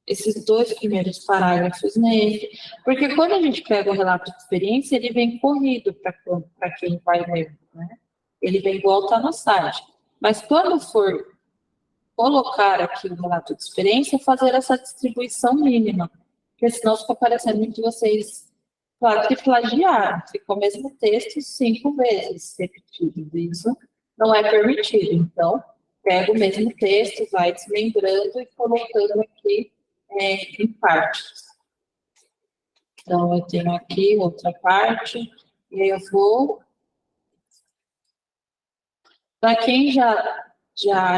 Speaker 1: esses 2 primeiros parágrafos nele, porque quando a gente pega o relato de experiência, ele vem corrido para quem vai ler, né? Ele vem igual está no site. Mas quando for colocar aqui o relato de experiência, fazer essa distribuição mínima, porque senão fica parecendo muito vocês, claro que plagiaram, ficou o mesmo texto 5 vezes repetido, isso não é permitido. Então, pega o mesmo texto, vai desmembrando e colocando aqui em partes. Então, eu tenho aqui outra parte, e aí eu vou. Para quem já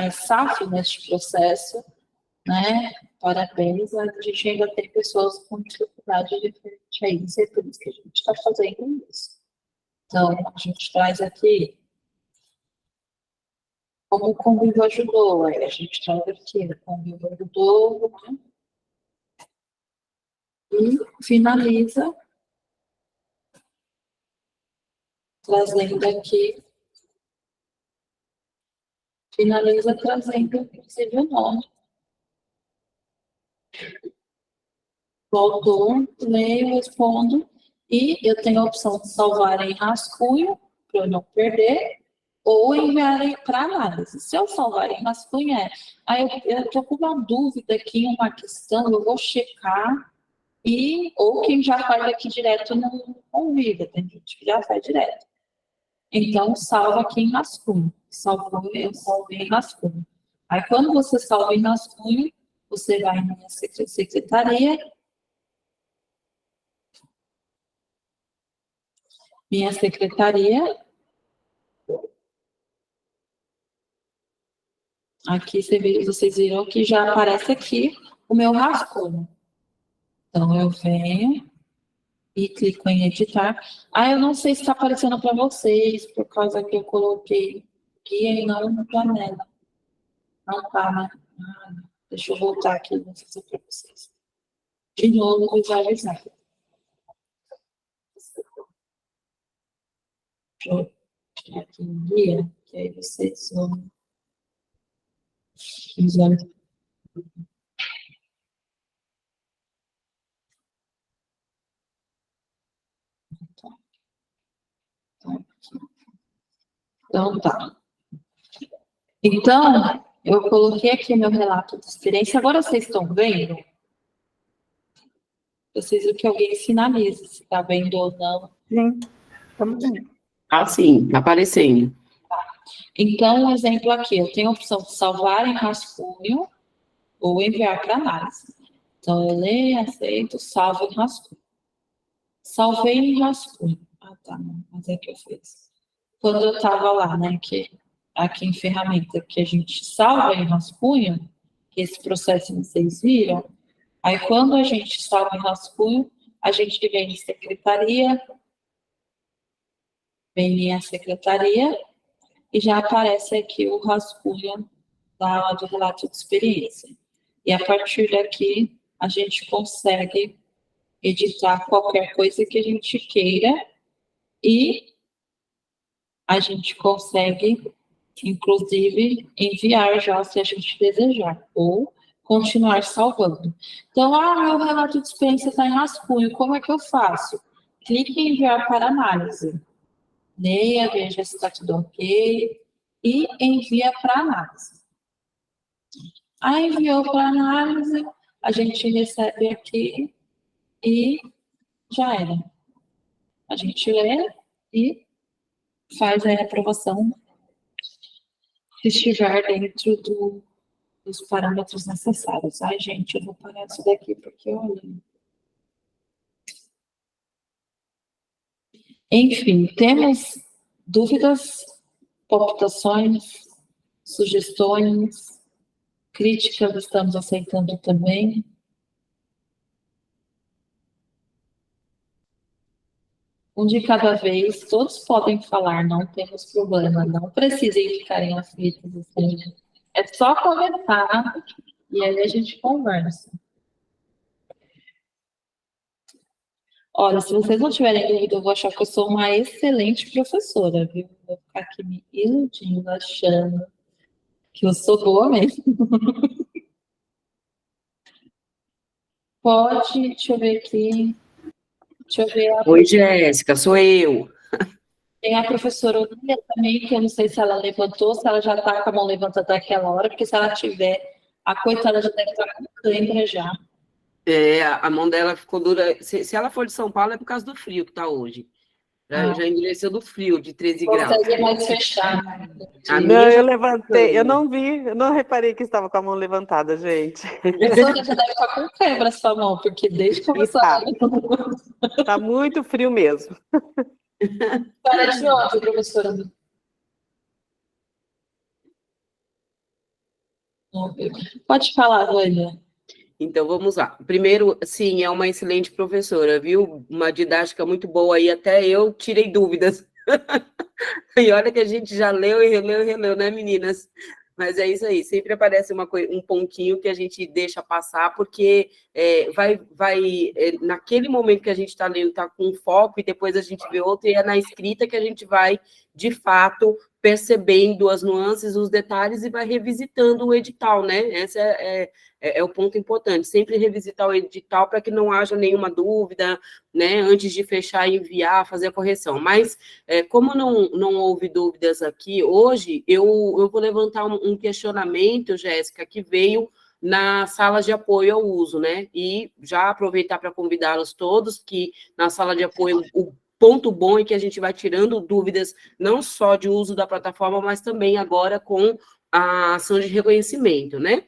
Speaker 1: é SAF neste processo, né? Parabéns, a gente ainda tem pessoas com dificuldade diferente aí, é por isso que a gente está fazendo isso. Então, a gente traz aqui como o Conviva ajudou, aí a gente traz aqui o Conviva ajudou, né? E finaliza trazendo aqui, inclusive, o nome. Voltou, leio, respondo, e eu tenho a opção de salvar em rascunho, para eu não perder, ou enviar para análise. Se eu salvar em rascunho, aí eu estou com uma dúvida aqui, uma questão, eu vou checar, ou quem já faz aqui direto não convida, tem gente que já faz direto. Então, salva aqui em rascunho. Eu salvei em rascunho. Aí, quando você salva em rascunho, você vai na minha secretaria. Minha secretaria. Aqui vocês viram que já aparece aqui o meu rascunho. Então, eu venho e clico em editar. Eu não sei se está aparecendo para vocês, por causa que eu coloquei guia e não na janela. Não está, né? Deixa eu voltar aqui e vou fazer para vocês. De novo, visualizar. Deixa eu tirar aqui em guia, que aí vocês vão visualizar. Então, tá. Então, eu coloquei aqui meu relato de experiência. Agora vocês estão vendo? Vocês viram que alguém sinaliza se está vendo ou não.
Speaker 2: Sim, estamos vendo.
Speaker 4: Sim, aparecendo.
Speaker 1: Então, um exemplo aqui, eu tenho a opção de salvar em rascunho ou enviar para análise. Então, eu leio, aceito, salvo em rascunho. Salvei em rascunho. Tá, não, mas é que eu fiz. Quando eu estava lá, né, que aqui em ferramenta, que a gente salva em rascunho, que esse processo vocês viram, aí quando a gente salva em rascunho, a gente vem em secretaria, vem em secretaria, e já aparece aqui o rascunho da aula do relato de experiência. E a partir daqui, a gente consegue editar qualquer coisa que a gente queira e a gente consegue, inclusive, enviar já se a gente desejar, ou continuar salvando. Então, meu relato de experiência está em rascunho, como é que eu faço? Clique em enviar para análise. Leia, veja se está tudo ok e envia para análise. Enviou para análise, a gente recebe aqui e já era. A gente lê e faz a aprovação se estiver dentro dos parâmetros necessários. Gente, eu vou parar isso daqui porque olha. Enfim, temos dúvidas, palpitações, sugestões, críticas estamos aceitando também. Um de cada vez, todos podem falar, não temos problema, não precisem ficarem aflitos. Assim. É só comentar e aí a gente conversa. Olha, se vocês não tiverem dúvida, eu vou achar que eu sou uma excelente professora, viu? Vou ficar aqui me iludindo, achando que eu sou boa mesmo. Pode, deixa eu ver aqui. Deixa eu ver.
Speaker 4: Oi, Jéssica, sou eu.
Speaker 1: Tem a professora Olivia também, que eu não sei se ela levantou, se ela já está com a mão levantada daquela hora, porque se ela tiver, a coitada já deve estar com cãibra já.
Speaker 4: A mão dela ficou dura. Se ela for de São Paulo, é por causa do frio que está hoje. Já endureceu do frio, de 13 graus.
Speaker 1: Consegue mais fechar.
Speaker 2: Não, eu levantei, eu não vi, eu não reparei que estava com a mão levantada, gente.
Speaker 1: Professora, você deve estar com cãibra a sua mão, porque desde que começou a...
Speaker 2: Tá muito frio mesmo.
Speaker 1: Para de onde, professora? Pode falar, Vânia.
Speaker 4: Então, vamos lá. Primeiro, sim, é uma excelente professora, viu? Uma didática muito boa aí, até eu tirei dúvidas. E olha que a gente já leu e releu, né, meninas? Mas é isso aí, sempre aparece um pontinho que a gente deixa passar, porque naquele momento que a gente está lendo, está com foco, e depois a gente vê outro, e é na escrita que a gente vai, de fato, percebendo as nuances, os detalhes, e vai revisitando o edital, né? Esse é o ponto importante, sempre revisitar o edital para que não haja nenhuma dúvida, né, antes de fechar e enviar, fazer a correção. Mas, como não houve dúvidas aqui hoje, eu vou levantar um questionamento, Jéssica, que veio na sala de apoio ao uso, né, e já aproveitar para convidá-los todos, que na sala de apoio, o ponto bom é que a gente vai tirando dúvidas, não só de uso da plataforma, mas também agora com a ação de reconhecimento, né.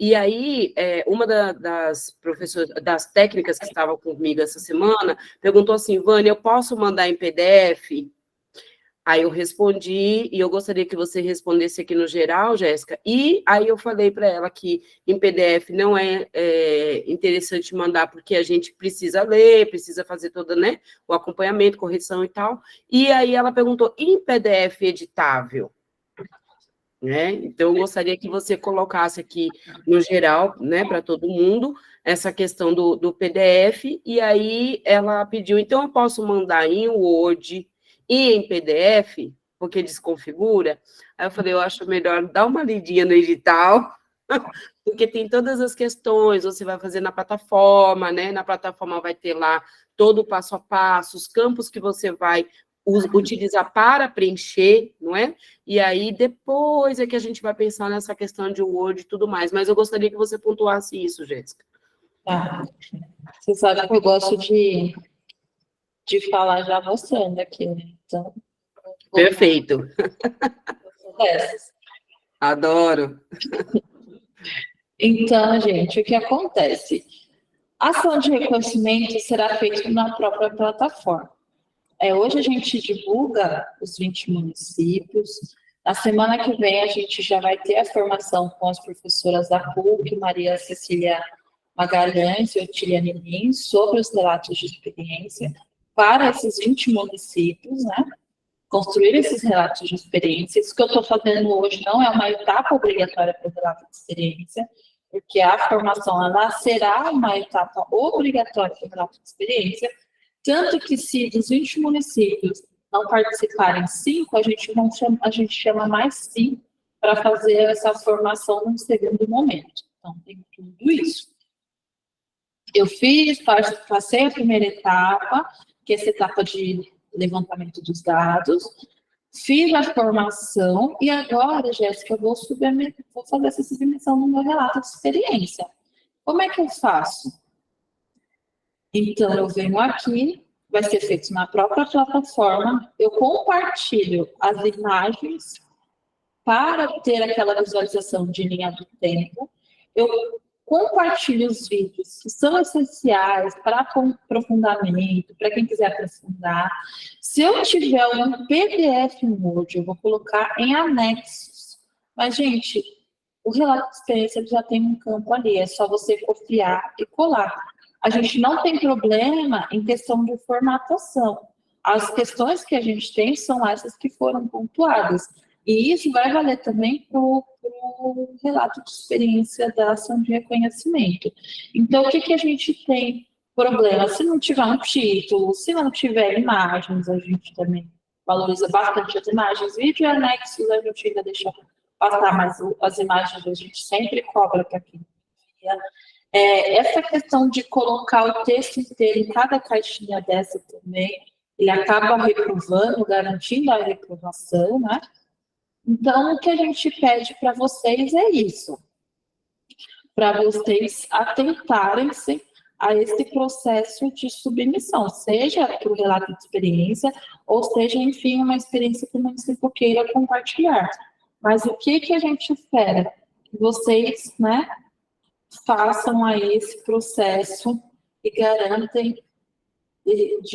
Speaker 4: E aí, uma das professoras, das técnicas que estavam comigo essa semana, perguntou assim, Vânia, eu posso mandar em PDF? Aí eu respondi, e eu gostaria que você respondesse aqui no geral, Jéssica, e aí eu falei para ela que em PDF não é interessante mandar, porque a gente precisa ler, precisa fazer todo, né, o acompanhamento, correção e tal, e aí ela perguntou, em PDF editável? Né? Então, eu gostaria que você colocasse aqui no geral, né, para todo mundo, essa questão do PDF, e aí ela pediu, então eu posso mandar em Word e em PDF, porque desconfigura? Aí eu falei, eu acho melhor dar uma lidinha no edital, porque tem todas as questões, você vai fazer na plataforma, né? Na plataforma vai ter lá todo o passo a passo, os campos que você vai utilizar para preencher, não é? E aí depois é que a gente vai pensar nessa questão de Word e tudo mais. Mas eu gostaria que você pontuasse isso, Jéssica.
Speaker 1: Tá. Você sabe que eu gosto de falar já mostrando aqui, né? Então,
Speaker 4: Perfeito.
Speaker 1: eu sou dessas.
Speaker 4: Adoro.
Speaker 1: Então, gente, o que acontece? A ação de reconhecimento será feita na própria plataforma. Hoje a gente divulga os 20 municípios. Na semana que vem a gente já vai ter a formação com as professoras da PUC, Maria Cecília Magalhães e Otília Lins, sobre os relatos de experiência para esses 20 municípios, né? Construir esses relatos de experiência. Isso que eu estou fazendo hoje não é uma etapa obrigatória para o relato de experiência, porque a formação ela será uma etapa obrigatória para o relato de experiência, tanto que se dos 20 municípios não participarem 5, a gente chama mais 5 para fazer essa formação num segundo momento. Então, tem tudo isso. Eu passei a primeira etapa, que é essa etapa de levantamento dos dados, fiz a formação e agora, Jéssica, eu vou fazer essa submissão no meu relato de experiência. Como é que eu faço? Então, eu venho aqui, vai ser feito na própria plataforma, eu compartilho as imagens para ter aquela visualização de linha do tempo, eu compartilho os vídeos que são essenciais para aprofundamento, para quem quiser aprofundar. Se eu tiver um PDF no Word, eu vou colocar em anexos. Mas, gente, o relato de experiência já tem um campo ali, é só você copiar e colar. A gente não tem problema em questão de formatação. As questões que a gente tem são essas que foram pontuadas. E isso vai valer também para o relato de experiência da ação de reconhecimento. Então, o que a gente tem problema? Se não tiver um título, se não tiver imagens, a gente também valoriza bastante as imagens. Vídeo e anexos a gente ainda deixa passar, mas as imagens a gente sempre cobra para quem envia. Essa questão de colocar o texto inteiro em cada caixinha dessa também, ele acaba reprovando, garantindo a reprovação, né? Então, o que a gente pede para vocês é isso, para vocês atentarem-se a esse processo de submissão, seja para o relato de experiência, ou seja, enfim, uma experiência que o município queira compartilhar. Mas o que a gente espera? Que vocês, né, façam aí esse processo e garantem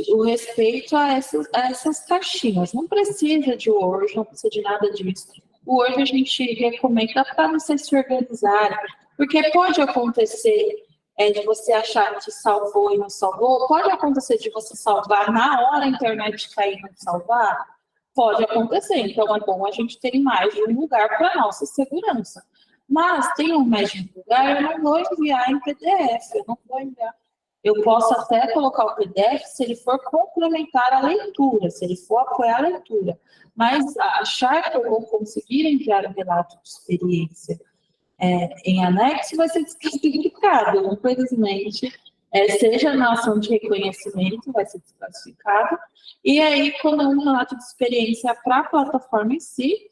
Speaker 1: o respeito a essas caixinhas. Não precisa de Word, não precisa de nada disso. O Word a gente recomenda para vocês se organizarem, porque pode acontecer de você achar que salvou e não salvou, pode acontecer de você salvar na hora a internet cair e não salvar, pode acontecer. Então, é bom a gente ter mais de um lugar para nossa segurança. Mas tem mais de um lugar, eu não vou enviar em PDF, eu não vou enviar. Eu posso até colocar o PDF se ele for complementar a leitura, se ele for apoiar a leitura. Mas achar que eu vou conseguir enviar um relato de experiência em anexo vai ser desclassificado, infelizmente. Seja na ação de reconhecimento, vai ser desclassificado. E aí, quando é um relato de experiência para a plataforma em si,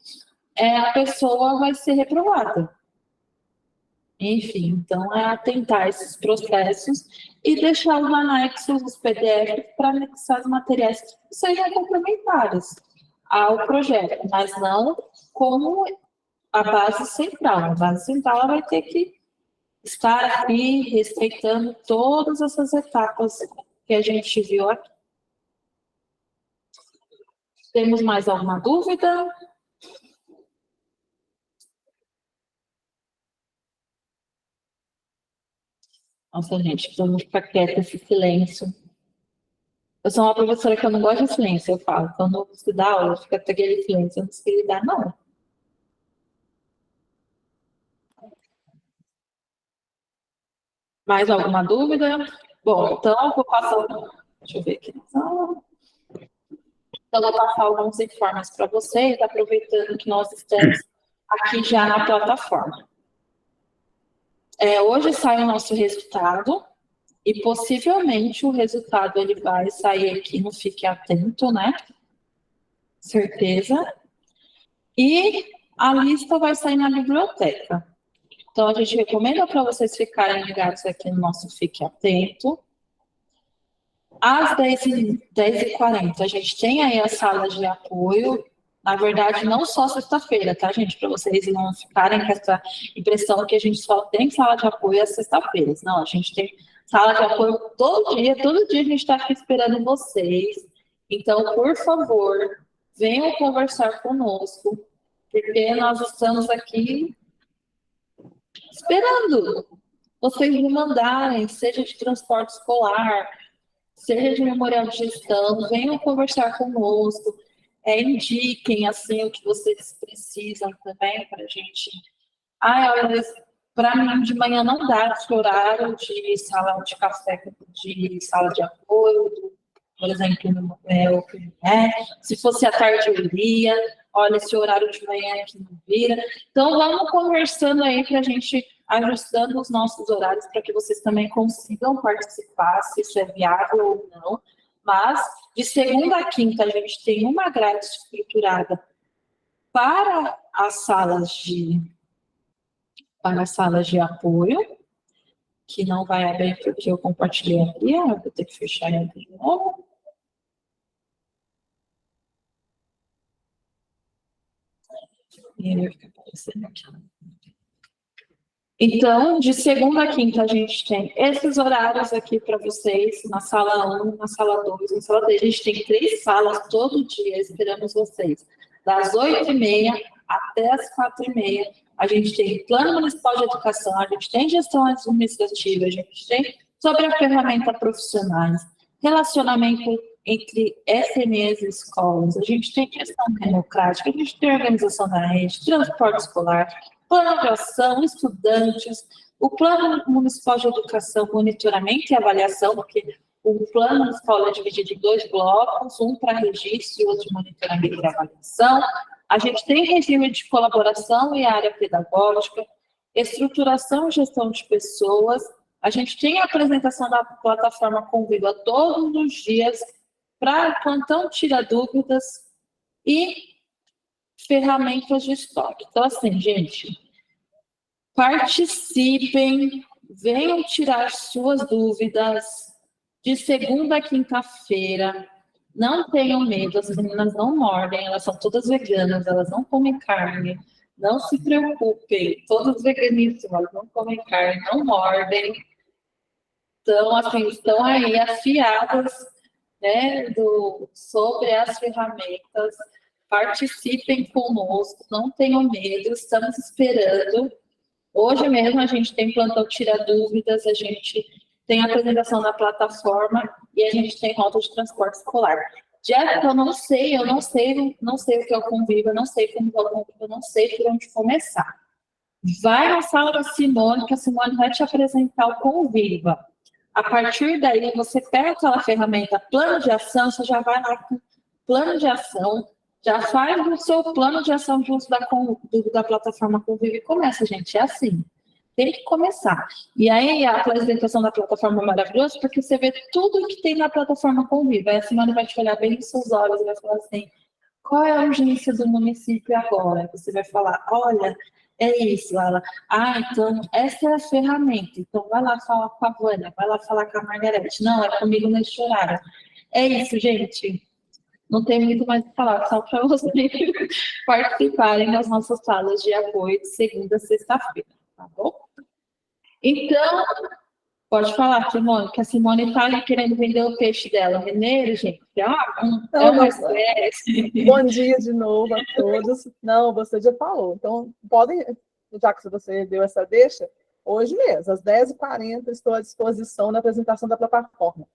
Speaker 1: a pessoa vai ser reprovada. Enfim, então é atentar esses processos e deixar os anexos, os PDFs, para anexar os materiais que sejam complementares ao projeto, mas não como a base central. A base central vai ter que estar aqui respeitando todas essas etapas que a gente viu aqui. Temos mais alguma dúvida? Nossa, gente, vamos ficar quieta, esse silêncio. Eu sou uma professora que eu não gosto de silêncio, eu falo. Quando você dá aula, fica aquele silêncio, eu não sei lidar, não. Mais alguma dúvida? Bom, então eu vou passar. Deixa eu ver aqui. Então, eu vou passar alguns informes para vocês, aproveitando que nós estamos aqui já na plataforma. Hoje sai o nosso resultado e possivelmente o resultado ele vai sair aqui no Fique Atento, né? Certeza. E a lista vai sair na biblioteca. Então, a gente recomenda para vocês ficarem ligados aqui no nosso Fique Atento. Às 10h40, a gente tem aí a sala de apoio. Na verdade, não só sexta-feira, tá, gente? Para vocês não ficarem com essa impressão que a gente só tem sala de apoio às sexta-feiras. Não, a gente tem sala de apoio todo dia a gente está aqui esperando vocês. Então, por favor, venham conversar conosco, porque nós estamos aqui esperando vocês me mandarem, seja de transporte escolar, seja de memorial de gestão, venham conversar conosco, indiquem assim o que vocês precisam também para a gente. Olha, para mim de manhã não dá esse horário de sala de café, de sala de apoio, por exemplo, se fosse à tarde eu iria, olha, esse horário de manhã aqui não vira. Então, vamos conversando aí para a gente ajustando os nossos horários para que vocês também consigam participar, se isso é viável ou não. Mas, de segunda a quinta, a gente tem uma grade estruturada para as salas de apoio, que não vai abrir porque eu compartilhei aqui, vou ter que fechar ele de novo. E ele vai ficar aparecendo aqui. Então, de segunda a quinta, a gente tem esses horários aqui para vocês, na sala 1, na sala 2, na sala 3. A gente tem 3 salas todo dia, esperamos vocês. Das 8h30 até as 4h30, a gente tem Plano Municipal de Educação, a gente tem gestão administrativa, a gente tem sobre a ferramenta profissionais, relacionamento entre SMEs e escolas, a gente tem questão democrática, a gente tem organização da rede, transporte escolar, plano de ação, estudantes, o Plano Municipal de Educação, monitoramento e avaliação, porque o Plano Municipal é dividido em 2 blocos, um para registro e outro monitoramento e avaliação. A gente tem regime de colaboração e área pedagógica, estruturação e gestão de pessoas. A gente tem a apresentação da plataforma Conviva todos os dias para plantão tira dúvidas e ferramentas de estoque. Então, assim, gente, participem, venham tirar suas dúvidas de segunda a quinta-feira. Não tenham medo, as meninas não mordem, elas são todas veganas, elas não comem carne. Não se preocupem, todas veganíssimas, não comem carne, não mordem. Então, assim, estão aí afiadas, né, sobre as ferramentas. Participem conosco, não tenham medo, estamos esperando. Hoje mesmo a gente tem plantão tira dúvidas, a gente tem a apresentação na plataforma e a gente tem rota de transporte escolar. Jéssica, eu não sei o que é o Conviva, eu não sei como é o Conviva, eu não sei por onde começar. Vai na sala da Simone, que a Simone vai te apresentar o Conviva. A partir daí, você pega aquela ferramenta plano de ação, você já vai lá com plano de ação, já faz o seu plano de ação junto da plataforma Conviva e começa, gente, é assim. Tem que começar. E aí, a apresentação da plataforma é maravilhosa, porque você vê tudo que tem na plataforma Conviva. Aí a Simone vai te olhar bem nos seus olhos e vai falar assim, qual é a urgência do município agora? Você vai falar, olha, é isso. Ela, então, essa é a ferramenta. Então, vai lá falar com a Vânia, vai lá falar com a Margarete. Não, é comigo neste horário. É isso, gente. Não tem muito mais o que falar, só para vocês participarem das nossas salas de apoio de segunda a sexta-feira, tá bom? Então, Pode falar, Simone, que a Simone está ali querendo vender o peixe dela. Mineiro, gente, é
Speaker 5: Não,
Speaker 1: uma
Speaker 5: não.
Speaker 1: espécie.
Speaker 5: Bom dia de novo a todos. Não, você já falou. Então, podem, já que você deu essa deixa, hoje mesmo, às 10h40, estou à disposição na apresentação da plataforma.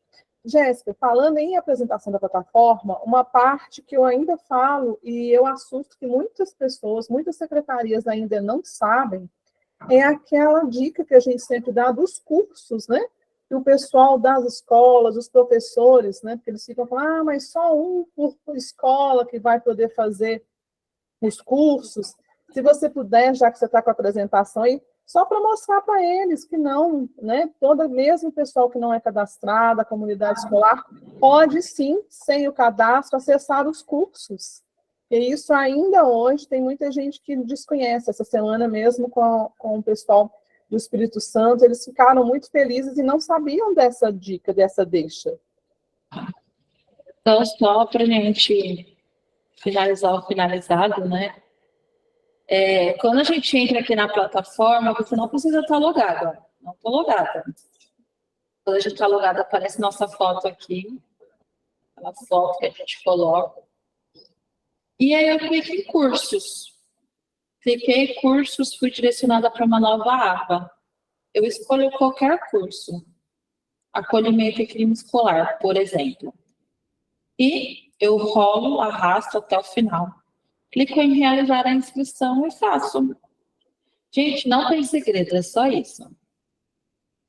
Speaker 5: Jéssica, falando em apresentação da plataforma, uma parte que eu ainda falo e eu assusto que muitas pessoas, muitas secretarias ainda não sabem, é aquela dica que a gente sempre dá dos cursos, né? Que o pessoal das escolas, os professores, né? Porque eles ficam falando, mas só um por escola que vai poder fazer os cursos. Se você puder, já que você está com a apresentação aí, só para mostrar para eles que não, né? Mesmo o pessoal que não é cadastrado, a comunidade escolar, pode sim, sem o cadastro, acessar os cursos. E isso ainda hoje tem muita gente que desconhece. Essa semana mesmo com o pessoal do Espírito Santo, eles ficaram muito felizes e não sabiam dessa dica, dessa deixa.
Speaker 1: Então, só para a gente finalizar o finalizado, né? Quando a gente entra aqui na plataforma, você não precisa estar logado. Ó. Não estou logada. Quando a gente está logado, aparece nossa foto aqui. Aquela foto que a gente coloca. E aí eu clico em cursos. Cliquei em cursos, fui direcionada para uma nova aba. Eu escolho qualquer curso. Acolhimento e crime escolar, por exemplo. E eu rolo, arrasto até o final. Clico em realizar a inscrição e faço. Gente, não tem segredo, é só isso.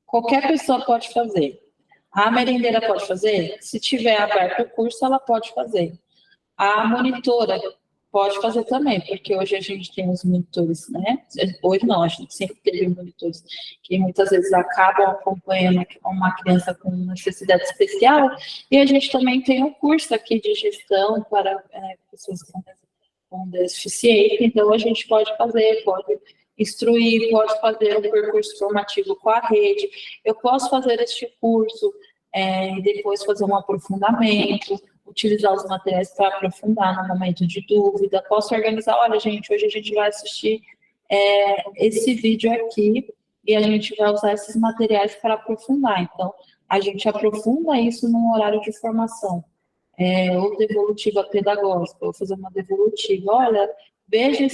Speaker 1: Qualquer pessoa pode fazer. A merendeira pode fazer? Se tiver aberto o curso, ela pode fazer. A monitora pode fazer também, porque hoje a gente tem os monitores, né? Hoje não, a gente sempre teve monitores que muitas vezes acabam acompanhando uma criança com necessidade especial, e a gente também tem um curso aqui de gestão para pessoas com deficiência, então a gente pode fazer, pode instruir, pode fazer um percurso formativo com a rede, eu posso fazer este curso e depois fazer um aprofundamento, utilizar os materiais para aprofundar no momento de dúvida, posso organizar, olha gente, hoje a gente vai assistir esse vídeo aqui e a gente vai usar esses materiais para aprofundar, então a gente aprofunda isso num horário de formação, ou devolutiva pedagógica, vou fazer uma devolutiva, olha, veja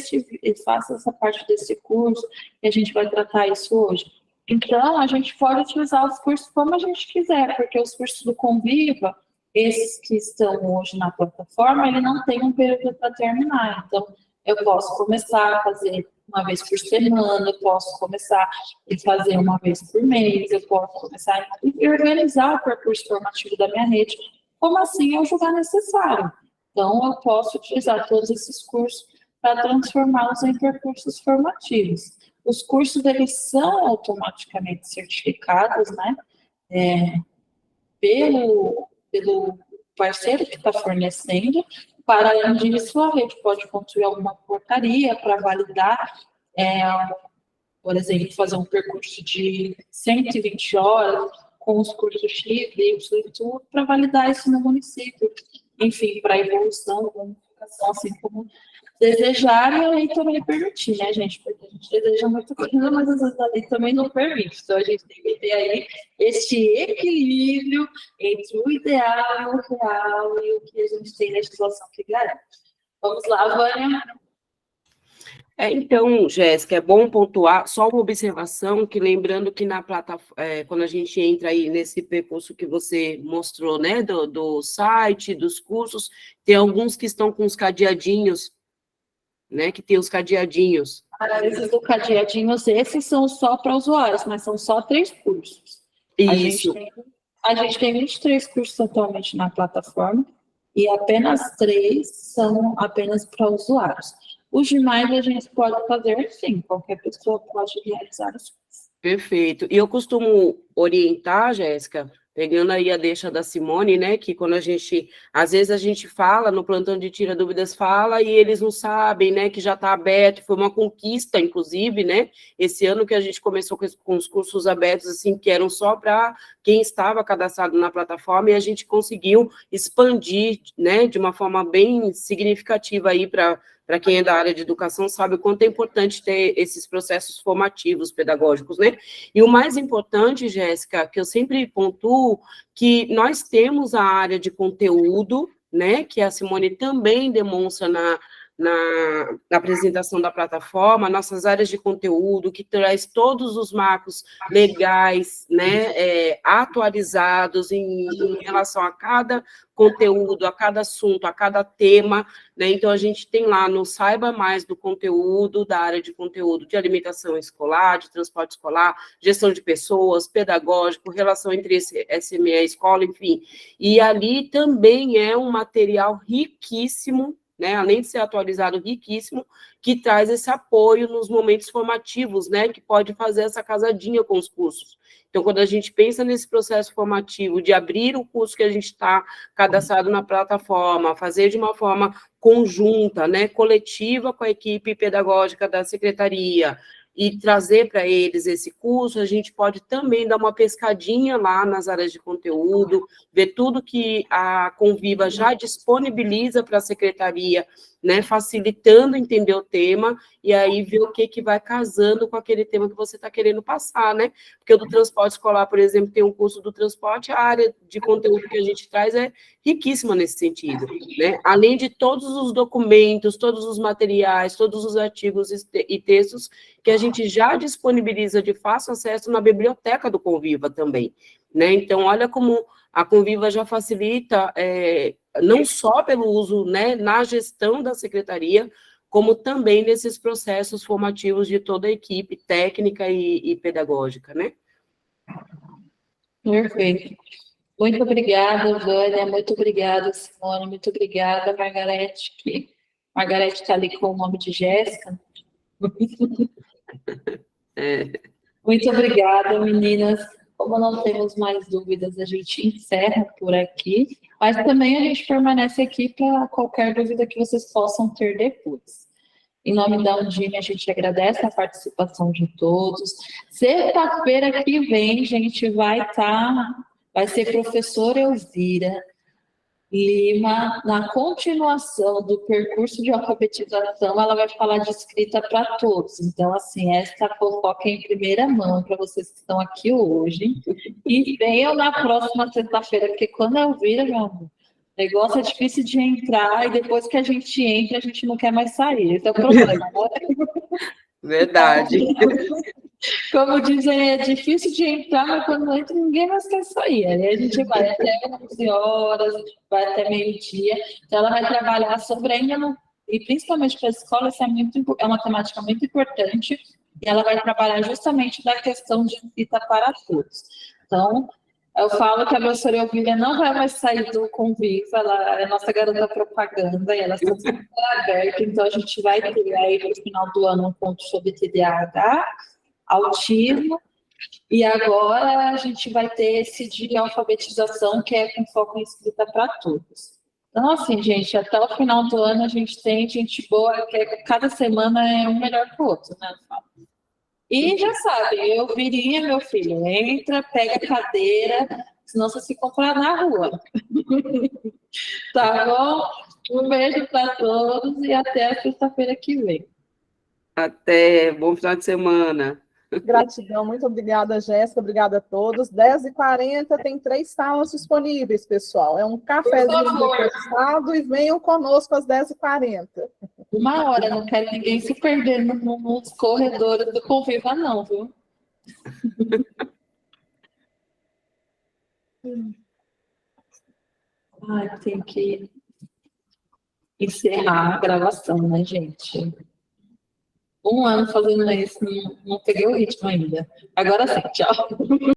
Speaker 1: faça essa parte desse curso e a gente vai tratar isso hoje. Então, a gente pode utilizar os cursos como a gente quiser, porque os cursos do Conviva, esses que estão hoje na plataforma, ele não tem um período para terminar. Então, eu posso começar a fazer uma vez por semana, eu posso começar a fazer uma vez por mês, eu posso começar a organizar o percurso formativo da minha rede, como assim eu julgar necessário. Então, eu posso utilizar todos esses cursos para transformá-los em percursos formativos. Os cursos, eles são automaticamente certificados, né, pelo parceiro que está fornecendo, para além disso, a rede pode construir alguma portaria para validar, por exemplo, fazer um percurso de 120 horas com os cursos X, Y e tudo, para validar isso no município. Enfim, para evolução, comunicação, assim como desejar, e a lei também permitir, né, gente? Porque a gente deseja muita coisa, mas às vezes a lei também não permite. Então, a gente tem que ter aí este equilíbrio entre o ideal e o real e o que a gente tem na legislação que garante. Vamos lá, Vânia.
Speaker 4: Então, Jéssica, é bom pontuar, só uma observação, que lembrando que na plataforma, quando a gente entra aí nesse percurso que você mostrou, né, do site, dos cursos, tem alguns que estão com os cadeadinhos, né, que tem os cadeadinhos.
Speaker 1: Esses do cadeadinhos, esses são só para usuários, mas são só 3 cursos.
Speaker 4: Isso.
Speaker 1: A gente tem 23 cursos atualmente na plataforma, e apenas 3 são apenas para usuários. Os demais a gente pode fazer, sim, qualquer pessoa pode realizar os cursos.
Speaker 4: Perfeito. E eu costumo orientar, Jéssica, pegando aí a deixa da Simone, né, que quando às vezes a gente fala, no plantão de Tira Dúvidas fala, e eles não sabem, né, que já está aberto, foi uma conquista, inclusive, né, esse ano que a gente começou com os cursos abertos, assim, que eram só para quem estava cadastrado na plataforma, e a gente conseguiu expandir, né, de uma forma bem significativa aí para para quem é da área de educação sabe o quanto é importante ter esses processos formativos pedagógicos, né? E o mais importante, Jéssica, que eu sempre pontuo, que nós temos a área de conteúdo, né, que a Simone também demonstra na apresentação da plataforma, nossas áreas de conteúdo, que traz todos os marcos legais, né, atualizados em relação a cada conteúdo, a cada assunto, a cada tema, né, então a gente tem lá no Saiba Mais do conteúdo, da área de conteúdo de alimentação escolar, de transporte escolar, gestão de pessoas, pedagógico, relação entre SME e escola, enfim, e ali também é um material riquíssimo, né, além de ser atualizado, riquíssimo, que traz esse apoio nos momentos formativos, né, que pode fazer essa casadinha com os cursos. Então, quando a gente pensa nesse processo formativo de abrir o curso que a gente está cadastrado na plataforma, fazer de uma forma conjunta, né, coletiva com a equipe pedagógica da secretaria, e trazer para eles esse curso, a gente pode também dar uma pescadinha lá nas áreas de conteúdo, ver tudo que a Conviva já disponibiliza para a secretaria, né, facilitando entender o tema, e aí ver o que vai casando com aquele tema que você está querendo passar, né? Porque o do transporte escolar, por exemplo, tem um curso do transporte, a área de conteúdo que a gente traz é riquíssima nesse sentido, né? Além de todos os documentos, todos os materiais, todos os artigos e textos que a gente já disponibiliza de fácil acesso na biblioteca do Conviva também, né? Então, olha como a Conviva já facilita, não só pelo uso, né, na gestão da secretaria, como também nesses processos formativos de toda a equipe técnica e pedagógica, né?
Speaker 1: Perfeito. Muito obrigada, Vânia, muito obrigada, Simone, muito obrigada, Margarete, que Margarete está ali com o nome de Jéssica. Muito obrigada, meninas. Como não temos mais dúvidas, a gente encerra por aqui, mas também a gente permanece aqui para qualquer dúvida que vocês possam ter depois. Em nome da Undime, a gente agradece a participação de todos. Sexta-feira que vem, gente, vai ser professora Elvira Lima, na continuação do percurso de alfabetização, ela vai falar de escrita para todos. Então, assim, essa fofoca é em primeira mão para vocês que estão aqui hoje. E venham na próxima sexta-feira, porque quando eu vir, meu amor, o negócio é difícil de entrar, e depois que a gente entra, a gente não quer mais sair. Esse é o problema, né?
Speaker 4: Verdade.
Speaker 1: Como dizem, é difícil de entrar, mas quando entra, ninguém mais quer sair. Aí a gente vai até 11 horas, vai até meio-dia. Então, ela vai trabalhar sobre e principalmente para a escola, isso é uma temática muito importante, e ela vai trabalhar justamente da questão de escrita para todos. Então, eu falo que a professora Elvira não vai mais sair do Conviva, ela é a nossa garota propaganda, e ela está super aberta, então a gente vai ter aí no final do ano um ponto sobre TDAH, autismo, e agora a gente vai ter esse dia de alfabetização que é com foco em escrita para todos. Então, assim, gente, até o final do ano a gente tem gente boa, que cada semana é um melhor que o outro, né? E já sabe, eu viria, meu filho, entra, pega a cadeira, senão você se comprar na rua. Tá bom? Um beijo para todos e até a sexta-feira que vem.
Speaker 4: Até, bom final de semana.
Speaker 5: Gratidão, muito obrigada, Jéssica, obrigada a todos. 10h40 tem 3 salas disponíveis, pessoal. É um cafezinho reforçado e venham conosco às 10h40.
Speaker 1: 1 hora, não quero ninguém se perder nos corredores do Conviva, não, viu? Ai, tem que encerrar a gravação, né, gente? 1 ano fazendo isso, não peguei o ritmo ainda. Agora sim, tchau.